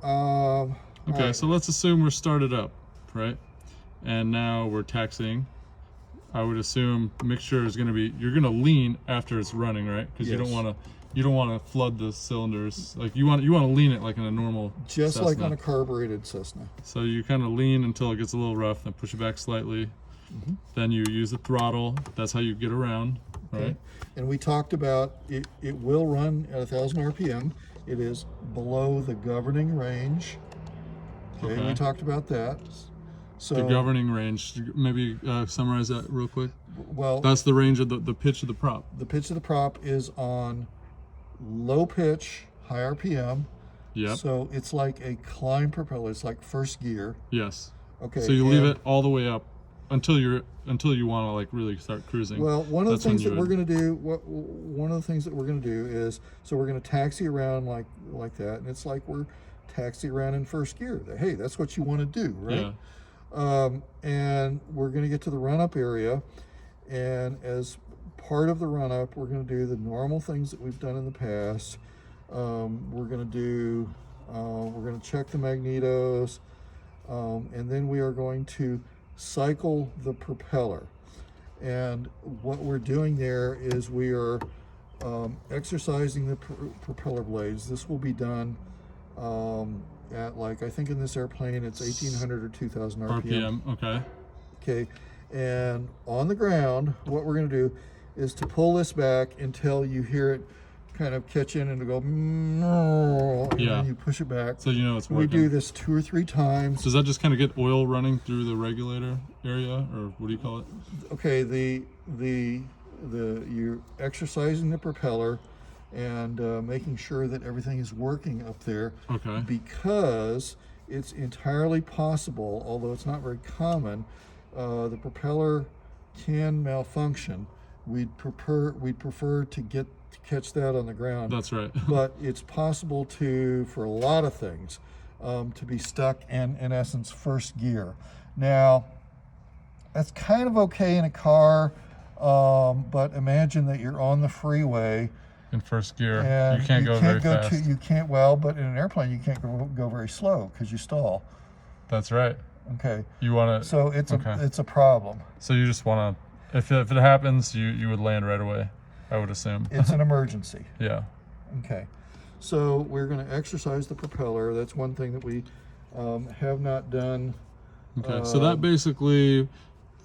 Okay, so let's assume we're started up, right? And now we're taxiing. I would assume mixture is going to be, you're going to lean after it's running, right? Because you Yes. don't want to flood the cylinders. Like you want to lean it like in a normal just Cessna. like on a carbureted Cessna. So you kind of lean until it gets a little rough, then push it back slightly. Mm-hmm. Then you use the throttle. That's how you get around, right? Okay. And we talked about it will run at 1000 RPM. It is below the governing range. Okay, Okay. we talked about that. So, The governing range. Maybe summarize that real quick. well, That's the range of the pitch of the prop. the pitch of the prop is on low pitch, high RPM. Yep. So it's like a climb propeller. It's like first gear. Yes. Okay. So you leave and- it all the way up until you want to like really start cruising. Well, one of the That's when things you that we're would- going to do, one of the things that we're going to do is, so we're going to taxi around like that, and it's like we're taxi around in first gear. Hey, that's what you want to do, right? Yeah. And we're going to get to the run-up area, and as part of the run-up, we're going to do the normal things that we've done in the past. We're going to check the magnetos, and then we are going to cycle the propeller. And what we're doing there is we are exercising the propeller blades. This will be done at, like, I think in this airplane it's 1800 or 2000 RPM. RPM. Okay. Okay, and on the ground, what we're going to do is to pull this back until you hear it kind of catch in and to go, and Yeah. then you push it back. So you know it's We working. do this 2 or 3 times. Does that just kind of get oil running through the regulator area, or what do you call it? Okay, you're exercising the propeller and making sure that everything is working up there, Okay. because it's entirely possible, although it's not very common, the propeller can malfunction. We'd prefer to catch that on the ground. That's right. But it's possible for a lot of things, to be stuck in essence, first gear. Now, that's kind of okay in a car, but imagine that you're on the freeway In first gear, and you can't go very fast. But in an airplane you can't go very slow because you stall. That's right. Okay, You want to. so it's Okay. it's a problem. So you just want to. If it happens, you would land right away. I would assume. It's an emergency. Yeah. Okay, so we're going to exercise the propeller. That's one thing that we have not done. Okay. So that basically,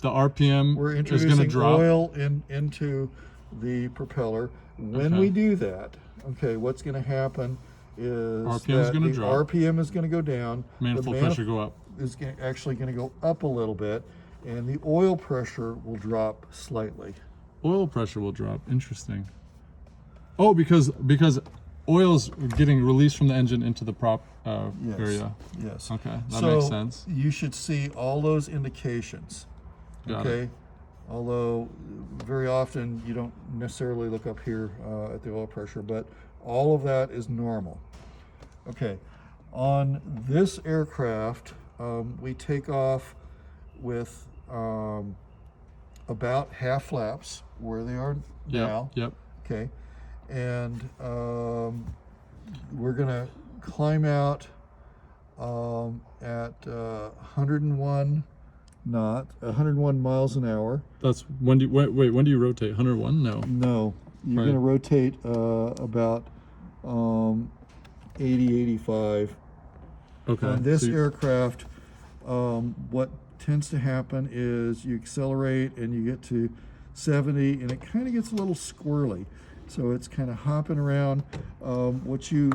the RPM We're is going to introducing drop. oil into the propeller. When Okay. we do that, okay, what's going to happen is RPM is that gonna the drop. RPM is going to go down. Manifold the pressure go up. is actually going to go up a little bit, and the oil pressure will drop slightly. Oil pressure will drop. Interesting. Oh, because oil's getting released from the engine into the prop Yes. area. Yes. Okay, that So makes sense. you should see all those indications. Got Okay. it. Although very often you don't necessarily look up here at the oil pressure, but all of that is normal. Okay. On this aircraft, we take off with about half flaps where they are now. Yep. Okay. and we're gonna climb out at 101 miles an hour. That's when do you, wait, when do you rotate? 101? No. No, you're Right. gonna rotate about 80, 85. Okay. On this so you- aircraft, what tends to happen is you accelerate and you get to 70 and it kind of gets a little squirrely. So it's kind of hopping around. What you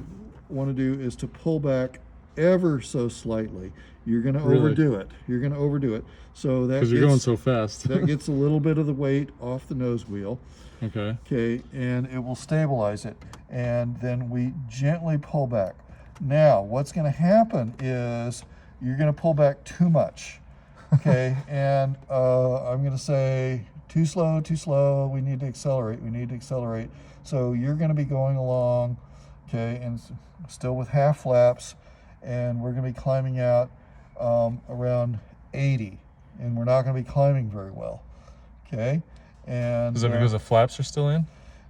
want to do is to pull back ever so slightly. You're going to Really? overdo it. You're going to overdo it. So that Because you're going so fast. that gets a little bit of the weight off the nose wheel. Okay. Okay, and it will stabilize it. And then we gently pull back. Now, what's going to happen is you're going to pull back too much. Okay, and I'm going to say too slow, we need to accelerate. So you're going to be going along, okay, and still with half flaps, and we're going to be climbing out around 80, and we're not going to be climbing very well. Okay, and Is that because the flaps are still in?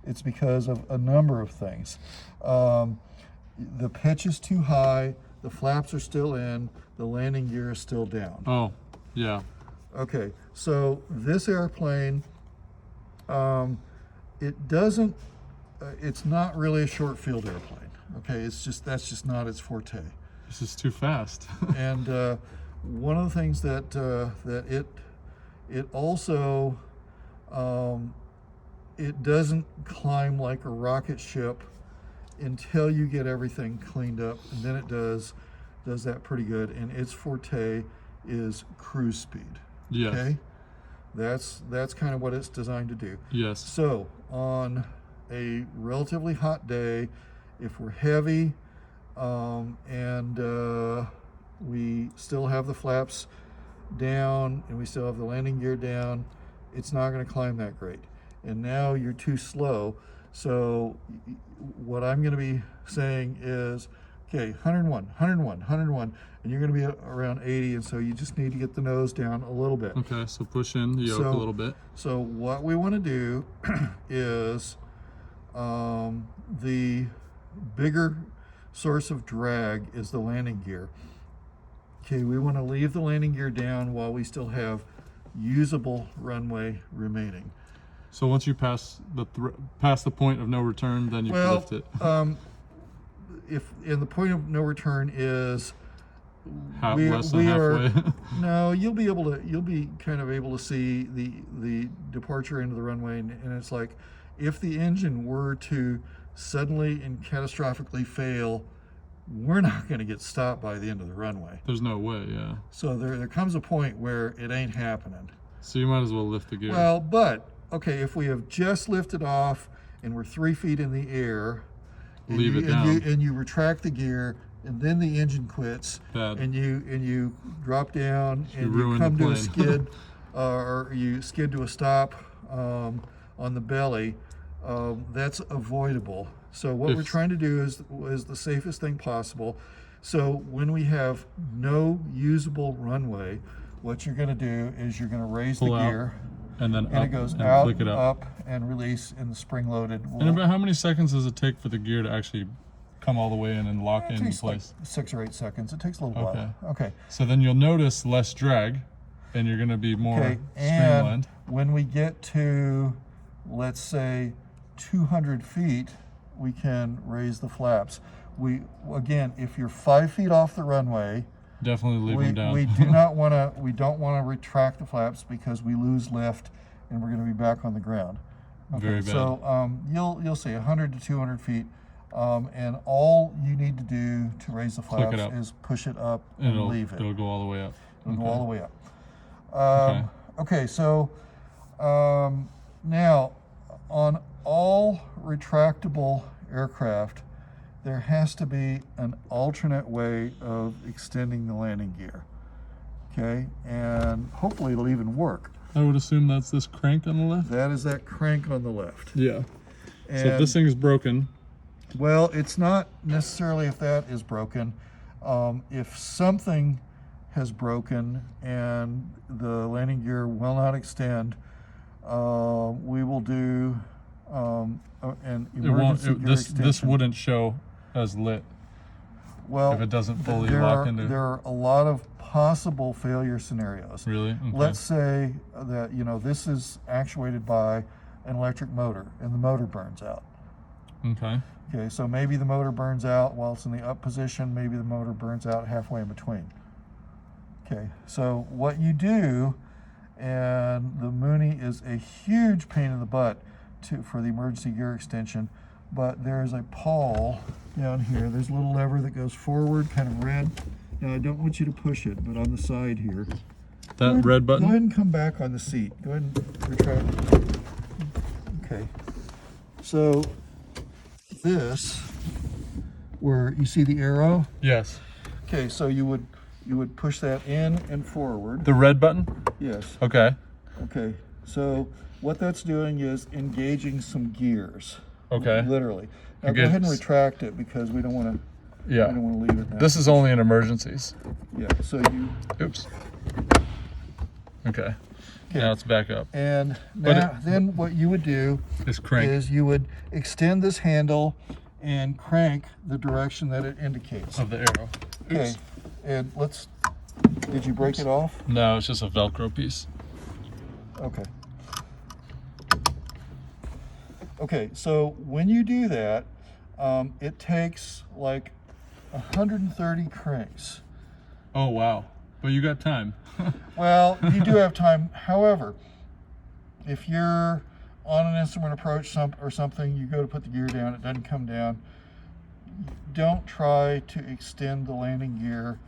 it's because of a number of things. The pitch is too high, the flaps are still in, the landing gear is still down. Oh, yeah. Okay, so this airplane, it doesn't, it's not really a short field airplane. Okay, that's just not its forte. This is too fast. And one of the things that it also it doesn't climb like a rocket ship until you get everything cleaned up, and then it does that pretty good. And its forte is cruise speed. Yes. Okay, that's kind of what it's designed to do. Yes. So on a relatively hot day, if we're heavy and we still have the flaps down and we still have the landing gear down, it's not going to climb that great. And now you're too slow. So what I'm going to be saying is, okay, 101, and you're going to be around 80, and so you just need to get the nose down a little bit. Okay, so push in the yoke So- a little bit. So what we want to do is the bigger source of drag is the landing gear. Okay, we want to leave the landing gear down while we still have usable runway remaining. So once you pass the point of no return, then you can Well, lift it. And the point of no return is Less than halfway. no, you'll be kind of able to see the departure into the runway, and it's like if the engine were to suddenly and catastrophically fail, we're not going to get stopped by the end of the runway. There's no way, yeah. So there comes a point where it ain't happening. So you might as well lift the gear. Well, but okay, if we have just lifted off and we're 3 feet in the air, and Leave it and you down. retract the gear, and then the engine quits, Bad. and you drop down You and you ruin the come to a plane. skid, or you skid to a stop on the belly, that's avoidable. So what we're If- trying to do is the safest thing possible. So when we have no usable runway, what you're going to do is you're going to raise Pull the out, gear, and then and up it goes and out, flick it up. up, and release in the spring-loaded. And about how many seconds does it take for the gear to actually come all the way in and lock It in takes place? like 6 or 8 seconds. It takes a little Okay. while. Okay. So then you'll notice less drag, and you're going to be more Okay. streamlined. And when we get to, let's say, 200 feet, we can raise the flaps. Again, if you're 5 feet off the runway, Definitely leave them down. we don't want to retract the flaps because we lose lift and we're going to be back on the ground. Okay, Very bad. So you'll see 100 to 200 feet, and all you need to do to raise the Flick it flaps up. is push it up And and it'll, leave it. it'll go all the way up. It'll go Okay. all the way up. Okay, so now on all retractable aircraft, there has to be an alternate way of extending the landing gear. Okay, and hopefully it'll even work. I would assume that's this crank on the left. That is that crank on the left. Yeah. And, So if this thing is broken, well, it's not necessarily if that is broken. If something has broken and the landing gear will not extend, we will do and It won't. emergency gear This extension. wouldn't show as lit well, if it doesn't fully there lock are, into. there are a lot of possible failure scenarios. Really? Okay. Let's say that this is actuated by an electric motor and the motor burns out. Okay. Okay, so maybe the motor burns out while it's in the up position, maybe the motor burns out halfway in between. Okay, so what you do, and the Mooney is a huge pain in the butt for the emergency gear extension, but there is a pawl down here. There's a little lever that goes forward, kind of red. Now I don't want you to push it, but on the side here. That red Go button? ahead and come back on the seat. Go ahead and retract. Okay. So this, where you see the arrow. Yes. Okay, so you would push that in and forward. The red button? Yes. Okay. Okay. So what that's doing is engaging some gears. Okay. Literally. Now go ahead and Engage- retract it because we don't want to. We Yeah. don't want to leave it now. This is only in emergencies. Yeah. So you. Oops. Okay. Okay. Now it's back up. And But now, then what you would do It's crank. is you would extend this handle and crank the direction that it indicates. Of the arrow. Okay. Oops. And did you break it off? No, it's just a Velcro piece. Okay. Okay, so when you do that, it takes like 130 cranks. Oh wow. But you got time. Well, you do have time. However, if you're on an instrument approach or something, you go to put the gear down, it doesn't come down. Don't try to extend the landing gear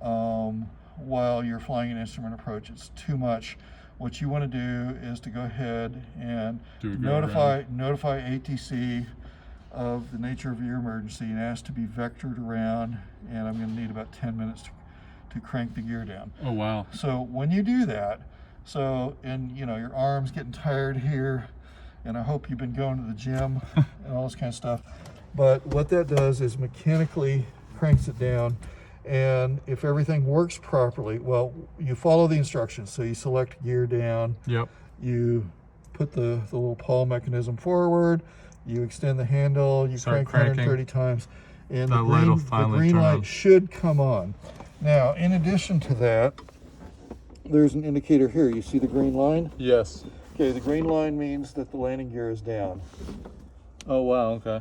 while you're flying an instrument approach. It's too much. What you want to do is to go ahead and Do a go notify ATC of the nature of your emergency and ask to be vectored around, and I'm going to need about 10 minutes to crank the gear down. Oh wow. So when you do that, and your arm's getting tired here, and I hope you've been going to the gym and all this kind of stuff, but what that does is mechanically cranks it down. And if everything works properly, well, you follow the instructions. So you select gear down, Yep. you put the little pawl mechanism forward, you extend the handle, you Start crank cranking. 130 times, and That light will finally green turn light on. should come on. Now, in addition to that, there's an indicator here. You see the green line? Yes. Okay, the green line means that the landing gear is down. Oh wow, okay.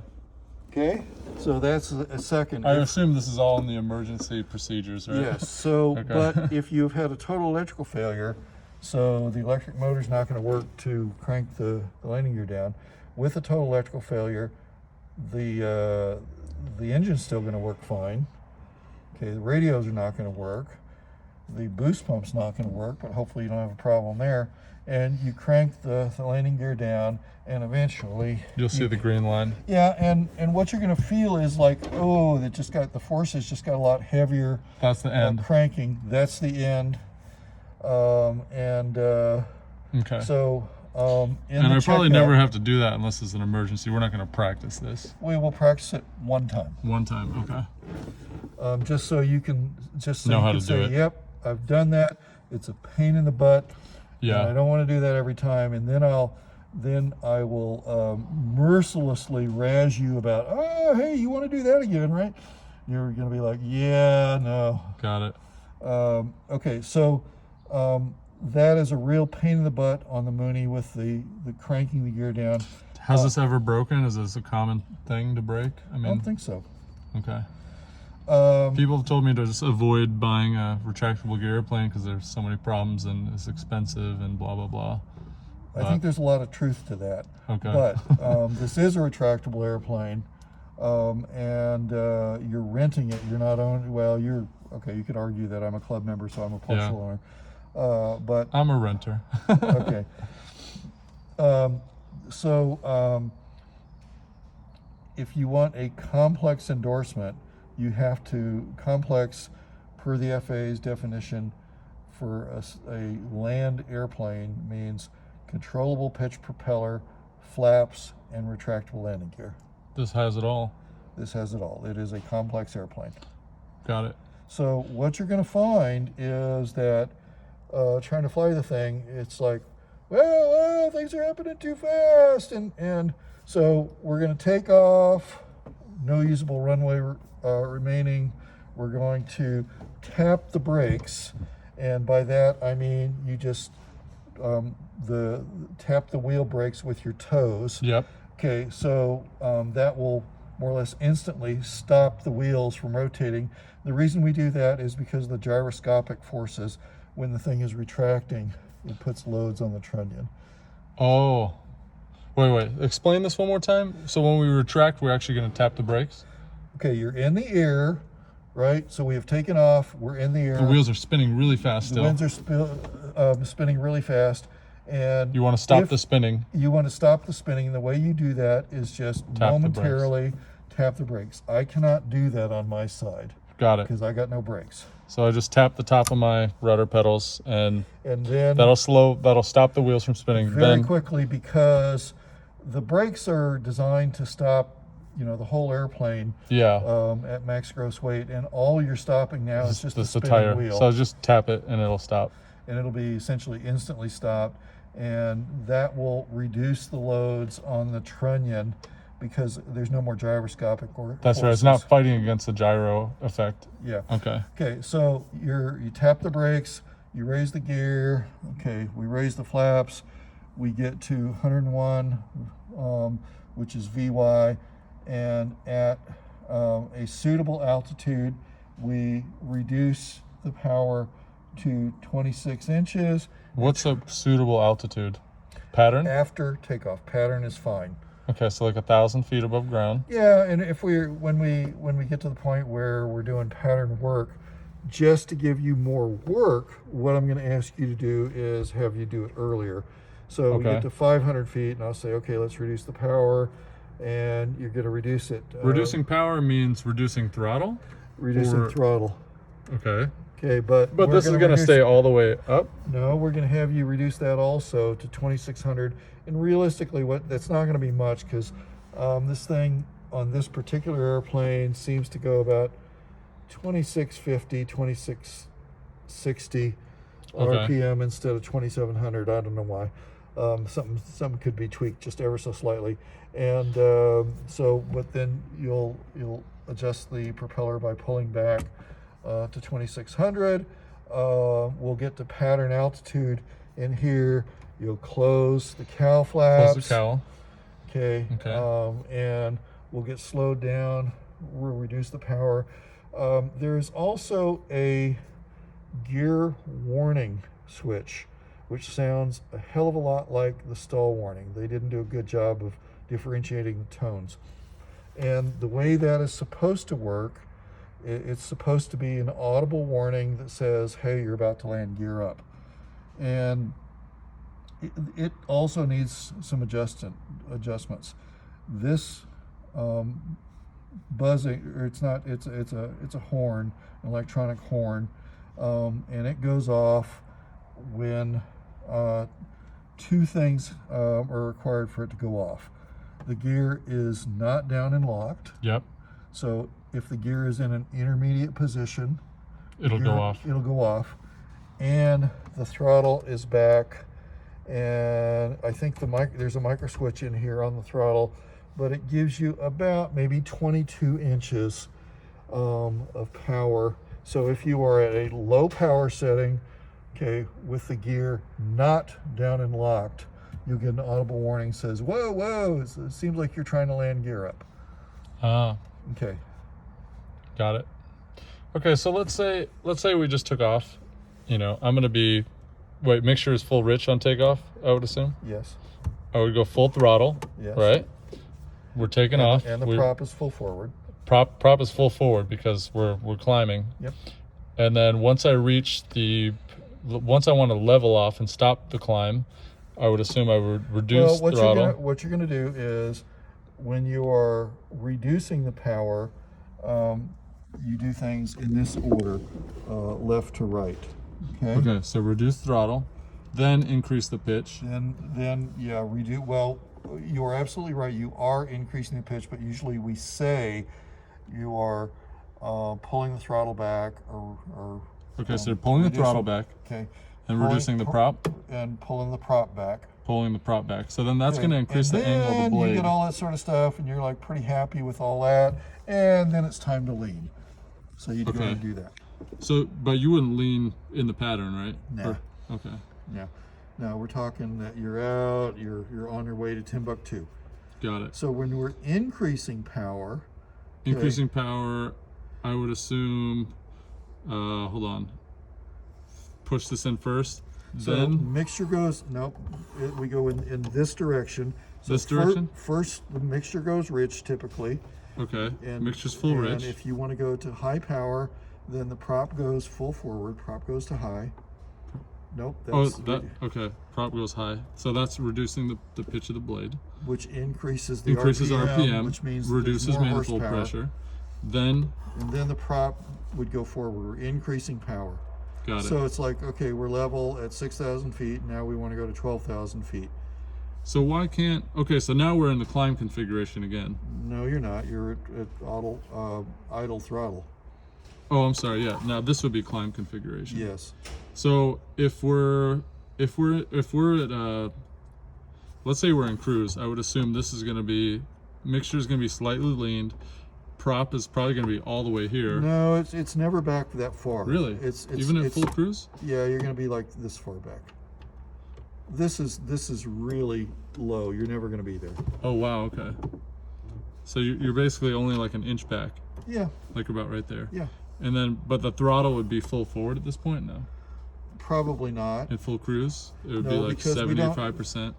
Okay, so that's a second. I assume this is all in the emergency procedures, right? Yes, so, Okay. but if you've had a total electrical failure, so the electric motor's not going to work to crank the landing gear down, with a total electrical failure, the engine's still going to work fine. Okay, the radios are not going to work. The boost pump's not going to work, but hopefully you don't have a problem there. And you crank the landing gear down, and eventually You'll see the green line. yeah, and what you're going to feel is like, oh, the forces just got a lot heavier. That's the end. Cranking, that's the end. Okay. So in And the I probably checkout, never have to do that unless it's an emergency. We're not going to practice this. we will practice it one time, One time. Okay. just so you can Know how to say, do it. yep, I've done that. It's a pain in the butt. and I Yeah. don't want to do that every time. And then I will mercilessly razz you about, oh, hey, you want to do that again, right? You're going to be like, yeah, no. Got it. Okay, so that is a real pain in the butt on the Mooney with the cranking the gear down. Has this ever broken? Is this a common thing to break? I I mean, don't think so. okay. People have told me to just avoid buying a retractable gear airplane because there's so many problems and it's expensive and blah blah blah. I think there's a lot of truth to that. Okay. But this is a retractable airplane, and you're renting it. You're not owning. Well, okay. You could argue that I'm a club member, so I'm a partial owner. But I'm a renter. okay. If you want a complex endorsement, you have to complex per the FAA's definition for a land airplane means controllable pitch propeller, flaps, and retractable landing gear. This has it all. This has it all. It is a complex airplane. Got it. So what you're going to find is that trying to fly the thing, it's like, well, things are happening too fast. And so we're going to take off, no usable runway remaining. We're going to tap the brakes. And by that, I mean, you just tap the wheel brakes with your toes. Yep. Okay, so that will more or less instantly stop the wheels from rotating. The reason we do that is because of the gyroscopic forces. When the thing is retracting, it puts loads on the trunnion. Oh, wait. Explain this one more time. So when we retract, we're actually going to tap the brakes? Okay, you're in the air, right? So we have taken off. We're in the air. The wheels are spinning really fast The still. winds are spinning really fast. And You want to stop if the spinning. You want to stop the spinning. The way you do that is just Tap the brakes. momentarily tap the brakes. I cannot do that on my side Got it. because I got no brakes. So I just tap the top of my rudder pedals, and And then that'll stop the wheels from spinning. very Then quickly, because the brakes are designed to stop, the whole airplane yeah, at max gross weight, and all you're stopping now is just the this is the spinning tire. wheel, So I'll just tap it and it'll stop. and it'll be essentially instantly stopped, and that will reduce the loads on the trunnion because there's no more gyroscopic That's right. It's not fighting against the gyro effect. Yeah. Okay. Okay, so you tap the brakes, you raise the gear. Okay, we raise the flaps. We get to 101, which is VY, and at a suitable altitude, we reduce the power to 26 inches. What's a suitable altitude? Pattern? After takeoff, pattern is fine. Okay, so like 1,000 feet above ground. Yeah, and when we get to the point where we're doing pattern work, just to give you more work, what I'm going to ask you to do is have you do it earlier. So we Okay. get to 500 feet, and I'll say, okay, let's reduce the power, and you're going to reduce it. Reducing power means reducing throttle? reducing or- throttle. Okay. Okay, but But we're this is gonna going to reduce- stay all the way up? No, we're going to have you reduce that also to 2,600. And realistically, that's not going to be much because this thing on this particular airplane seems to go about 2650, 2660 Okay. RPM instead of 2,700. I don't know why. Something could be tweaked just ever so slightly. And but then you'll adjust the propeller by pulling back to 2,600. We'll get to pattern altitude in here. You'll close the cowl flaps. Close the cowl. Okay. Okay. And we'll get slowed down. We'll reduce the power. There's also a gear warning switch, which sounds a hell of a lot like the stall warning. They didn't do a good job of differentiating the tones. And the way that is supposed to work, it's supposed to be an audible warning that says, hey, you're about to land gear up. And it also needs some adjustments. This buzzing, or it's a horn, an electronic horn, and it goes off when two things are required for it to go off. The gear is not down and locked. Yep. So if the gear is in an intermediate position, It'll go off. It'll go off, and the throttle is back. And I think there's a micro switch in here on the throttle, but it gives you about maybe 22 inches of power. So if you are at a low power setting, okay, with the gear not down and locked, you'll get an audible warning says, whoa, whoa, it seems like you're trying to land gear up. Ah, Okay. got it. Okay, so let's say we just took off. I'm going to be, mixture is full rich on takeoff, I would assume. Yes. I would go full throttle, Yes. right? We're taking off. And the prop is full forward. Prop is full forward because we're climbing. Yep. And then once I want to level off and stop the climb, I would assume I would reduce throttle. What you're going to do is, when you are reducing the power, you do things in this order, left to right. Okay. Okay, so reduce throttle, then increase the pitch. Then reduce. Well, you are absolutely right. You are increasing the pitch, but usually we say you are pulling the throttle back or Okay, so you're pulling the throttle back Okay. and reducing the prop. And pulling the prop back. pulling the prop back. So then that's Okay, going to increase and the angle of the then blade. You get all that sort of stuff, and you're like pretty happy with all that, and then it's time to lean. So you go Okay. and do that. So, but you wouldn't lean in the pattern, right? No. Okay. Yeah. Now we're talking that you're out, you're on your way to Timbuktu. Got it. So when we're increasing power, Increasing power, I would assume, hold on. Push this in first, so then mixture goes, nope, we go in this direction. So This direction? First, the mixture goes rich typically. okay, And, mixture's full and rich. if you want to go to high power, then the prop goes full forward, prop goes to high. Nope, Oh, that's that okay. Prop goes high, so that's reducing the pitch of the blade. which increases the Increases RPM, RPM, which means reduces there's more manifold horsepower. pressure. Then And then the prop would go forward. We're increasing power. got it. So it's like, okay, we're level at 6,000 feet. Now we want to go to 12,000 feet. So why can't? Okay, so now we're in the climb configuration again. No, you're not. You're at idle throttle. Oh, I'm sorry. Yeah, now this would be climb configuration. Yes. So if we're at let's say we're in cruise, I would assume this is going to be mixture is going to be slightly leaned. Prop is probably going to be all the way here. No, it's never back that far. Really? It's Even at it's, full cruise? Yeah, you're going to be like this far back. This is really low. You're never going to be there. Oh wow. Okay. So you're basically only like an inch back, Yeah. like about right there. Yeah. And then, but the throttle would be full forward at this point. No, Probably not. at full cruise, it would be No, like because we don't- 75%.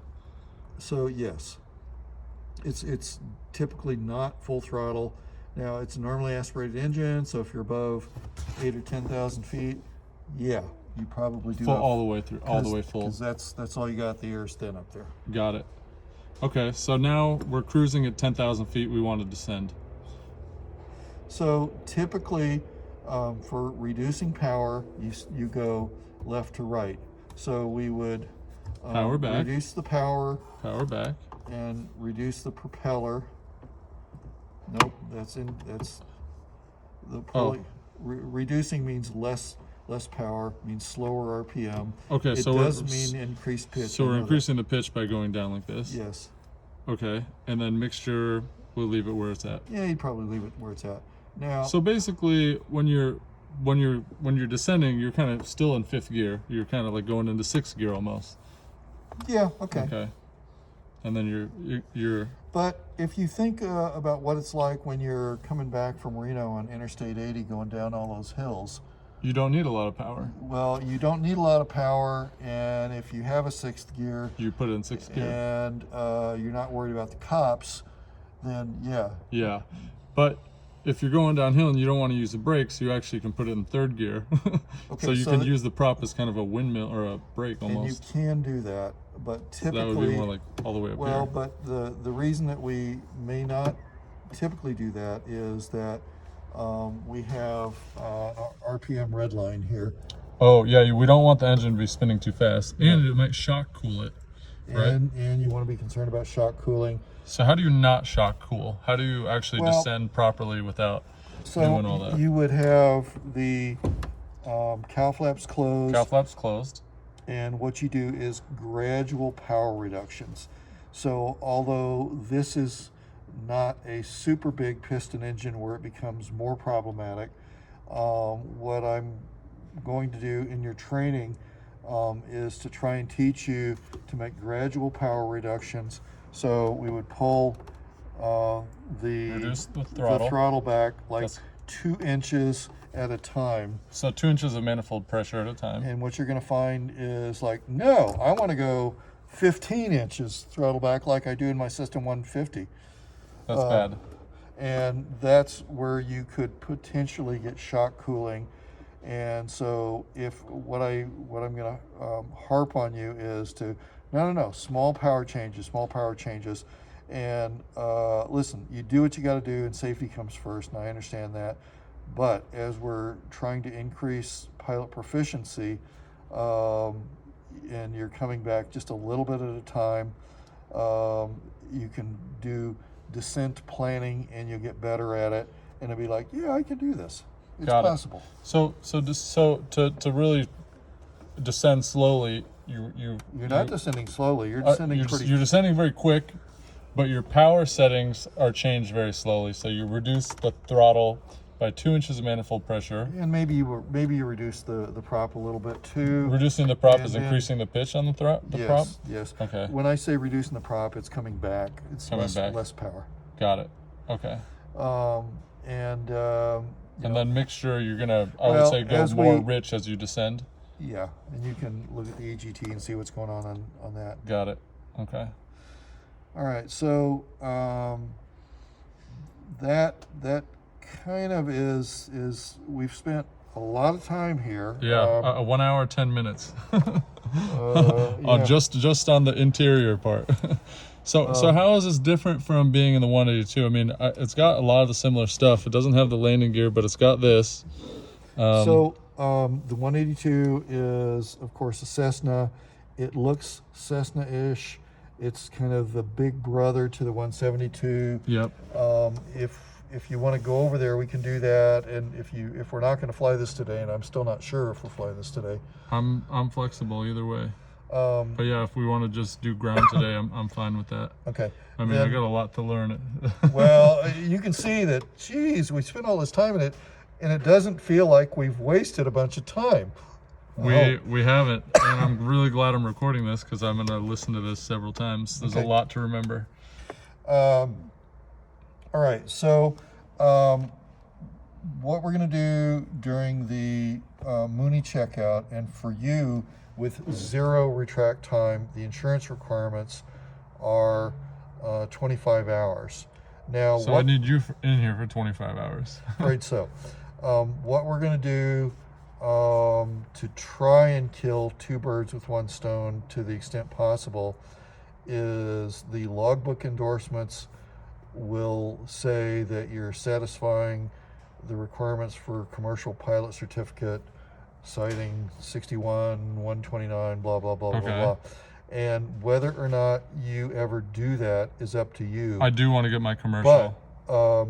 So yes, it's typically not full throttle. Now it's a normally aspirated engine, so if you're above 8 or 10,000 feet, yeah, you probably do Full have- all the way through, all the way full. Because that's all you got. The air's thin up there. Got it. Okay, so now we're cruising at 10,000 feet. We want to descend. So typically, for reducing power, you go left to right. So we would Power back. reduce the power Power back. and reduce the propeller. Nope, that's the Oh. reducing means less power, means slower RPM. Okay, It so does we're mean increased pitch. so I we're know that. increasing the pitch by going down like this. Yes. Okay, and then mixture, we'll leave it where it's at. Yeah, you'd probably leave it where it's at. Now, So basically, when you're descending, you're kind of still in fifth gear. You're kind of like going into sixth gear almost. yeah, okay. Okay. And then you're But if you think about what it's like when you're coming back from Reno on Interstate 80 going down all those hills, you don't need a lot of power. well, you don't need a lot of power, and if you have a sixth gear You put it in sixth gear. and you're not worried about the cops, then yeah, Yeah, but if you're going downhill and you don't want to use the brakes, you actually can put it in third gear. Okay, so you so can that- use the prop as kind of a windmill or a brake and you almost. can do that, but So that typically, would be more like all the way up well, here. but the reason that we may not typically do that is that we have RPM red line here. Oh yeah, we don't want the engine to be spinning too fast, and it might shock cool it. Right. And you want to be concerned about shock cooling. So how do you not shock cool? How do you actually Well, descend properly without So doing all that? you would have the cow flaps closed, Cow flaps closed. and what you do is gradual power reductions. So although this is not a super big piston engine where it becomes more problematic, what I'm going to do in your training is to try and teach you to make gradual power reductions. So we would pull Reduce the the throttle. throttle back like That's- 2 inches at a time. So 2 inches of manifold pressure at a time. And what you're going to find is like, no, I want to go 15 inches throttle back like I do in my System 150. That's bad. And that's where you could potentially get shock cooling. And so if what I'm going to harp on you is to no, small power changes. And listen, you do what you got to do, and safety comes first, and I understand that. But as we're trying to increase pilot proficiency, and you're coming back just a little bit at a time, you can do descent planning, and you'll get better at it. And it'll be like, yeah, I can do this. It's Got it. possible. So to really descend slowly, you're not descending slowly. You're descending you're descending very quick, but your power settings are changed very slowly. So you reduce the throttle by 2 inches of manifold pressure. And maybe you reduce the prop a little bit too. Reducing the prop And is then- increasing the pitch on the prop. Yes, yes. Okay. When I say reducing the prop, it's coming back. It's Coming back. less power. Got it. Okay. And And then mixture, you're gonna, I Well, would say, go as more we- rich as you descend. yeah, and you can look at the AGT and see what's going on that. Got it. Okay. All right, so that kind of is we've spent a lot of time here. Yeah. 1 hour 10 minutes. Yeah. Just on the interior part. So how is this different from being in the 182? I mean, it's got a lot of the similar stuff. It doesn't have the landing gear, but it's got this. So the 182 is, of course, a Cessna. It looks Cessna-ish. It's kind of the big brother to the 172. Yep. If you want to go over there, we can do that. And if we're not going to fly this today, and I'm still not sure if we'll fly this today. I'm flexible either way. But yeah, if we want to just do ground today, I'm fine with that. Okay. I mean, I Then- got a lot to learn. Well, you can see that, geez, we spent all this time in it, and it doesn't feel like we've wasted a bunch of time. We haven't, and I'm really glad I'm recording this because I'm gonna listen to this several times. There's Okay. a lot to remember. All right, so what we're going to do during the Mooney checkout, and for you with 0 retract time, the insurance requirements are 25 hours. Now, So I need you in here for 25 hours. Right, so what we're going to do to try and kill 2 birds with 1 stone to the extent possible is the logbook endorsements will say that you're satisfying the requirements for commercial pilot certificate, citing 61, 129, blah, blah, blah, Okay. blah, blah. And whether or not you ever do that is up to you. I do want to get my commercial. But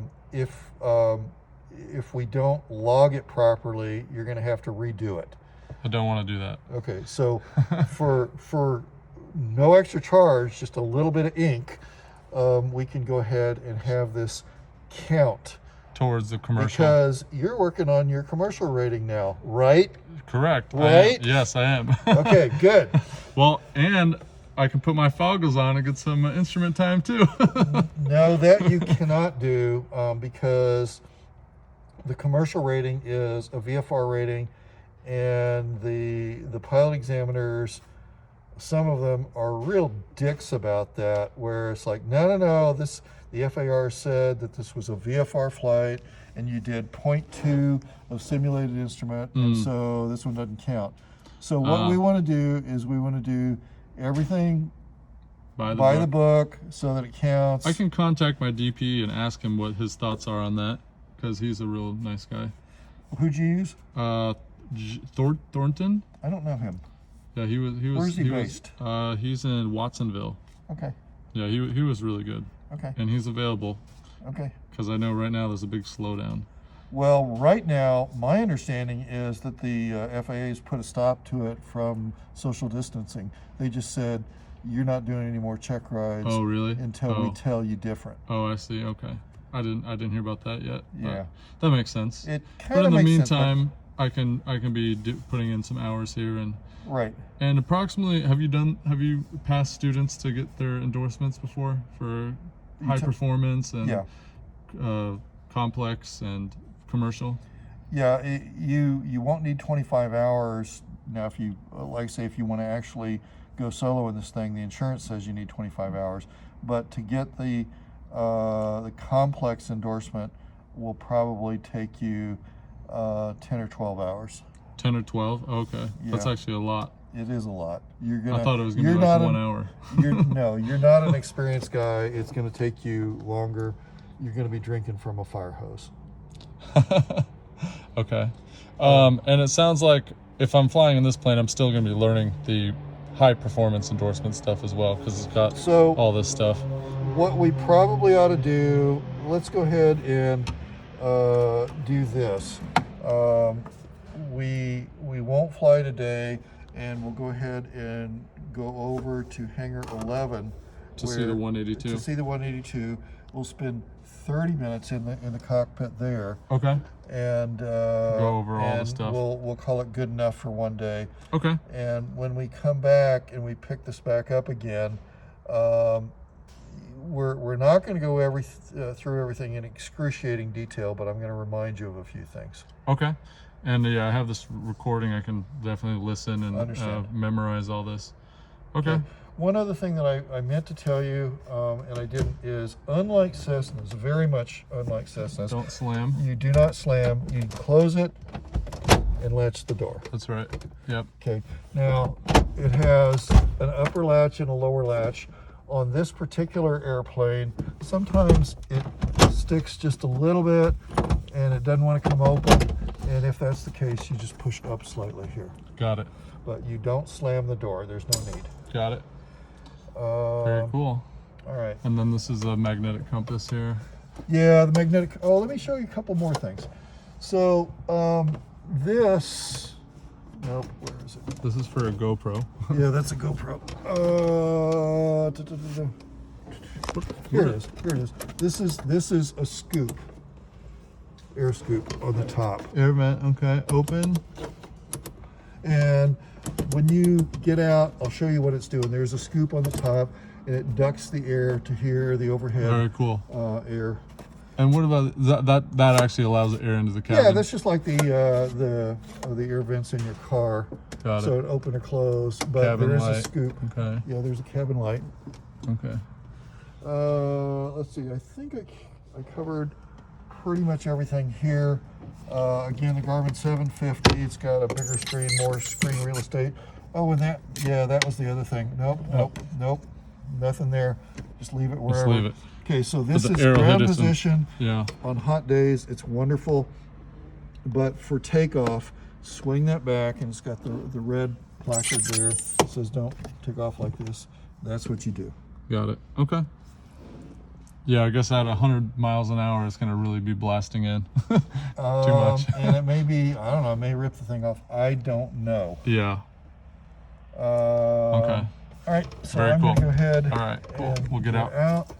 if we don't log it properly, you're going to have to redo it. I don't want to do that. Okay, so for no extra charge, just a little bit of ink, we can go ahead and have this count Towards the commercial. because you're working on your commercial rating now, right? Correct. Right? Yes, I am. Okay, good. Well, and I can put my foggles on and get some instrument time too. No, that you cannot do because the commercial rating is a VFR rating, and the pilot examiners, some of them are real dicks about that, where it's like, no, the FAR said that this was a VFR flight and you did 0.2 of simulated instrument, and so this one doesn't count. So what we want to do is we want to do everything By by the book so that it counts. I can contact my DP and ask him what his thoughts are on that because he's a real nice guy. Who'd you use? Thornton? I don't know him. Yeah, he was. Where's he based? He's in Watsonville. Okay, Yeah, he was really good, okay, and he's available okay. because I know right now there's a big slowdown. Well, right now, my understanding is that the FAA has put a stop to it from social distancing. They just said, you're not doing any more check rides Oh, really? until we tell you different. Oh, I see. Okay, I didn't hear about that yet. but Yeah. that makes sense. It But kind in of the makes sense. meantime, I can be putting in some hours here Right. and approximately. Have you passed students to get their endorsements before for high took- performance and Yeah. complex and commercial? Yeah, you won't need 25 hours. Now, if you, like say, if you want to actually go solo in this thing, the insurance says you need 25 hours. But to get the complex endorsement will probably take you 10 or 12 hours. 10 or 12? Okay, that's Yeah. actually a lot. It is a lot. You're gonna. I thought it was gonna you're be like not 1 an- hour. You're not an experienced guy. It's going to take you longer. You're going to be drinking from a fire hose. Okay. And it sounds like if I'm flying in this plane, I'm still going to be learning the high performance endorsement stuff as well because it's got So all this stuff. what we probably ought to do, let's go ahead and do this. We won't fly today. and we'll go ahead and go over to hangar 11 To see the 182. To see the 182. We'll spend 30 minutes in the cockpit there, Okay. and Go over all the and stuff. We'll call it good enough for one day. Okay. And when we come back and we pick this back up again, we're not going to go through everything in excruciating detail, but I'm going to remind you of a few things. Okay. And yeah, I have this recording. I can definitely listen and Understand. memorize all this. Okay. One other thing that I meant to tell you, and I didn't, is unlike Cessnas, very much unlike Cessnas, Don't slam. you do not slam. You close it and latch the door. That's right. Yep. Okay. Now, it has an upper latch and a lower latch. On this particular airplane, sometimes it sticks just a little bit and it doesn't want to come open. And if that's the case, you just push up slightly here. Got it. But you don't slam the door. There's no need. Got it. Very cool. All right. And then this is a magnetic compass here. Yeah, the magnetic. Oh, let me show you a couple more things. So this. Nope. Where is it? This is for a GoPro. Yeah, that's a GoPro. Here it is. Here it is. This is a scoop. Air scoop on the top. Air vent. Okay. Open. And when you get out, I'll show you what it's doing. There's a scoop on the top, and it ducts the air to here, the overhead Very cool. air. And what about that actually allows the air into the cabin? Yeah, that's just like the air vents in your car. Got So it. it open or close, but Cabin there is a light. scoop. Okay. Yeah, there's a cabin light. Okay. Let's see. I think I covered pretty much everything here. Again, the Garmin 750. It's got a bigger screen, more screen real estate. Oh, and that was the other thing. Nope. Nothing there. Just leave it wherever. Just leave it. Okay, so this the is arrow ground hit us in- position. Yeah. On hot days, it's wonderful. But for takeoff, swing that back, and it's got the red placard there. It says don't take off like this. That's what you do. Got it. Okay. Yeah, I guess at 100 miles an hour, it's going to really be blasting in. Too much. And it may be, I don't know, it may rip the thing off. I don't know. Yeah. Okay. All right, so Very I'm going to cool. go ahead. All right, cool. and We'll get go out.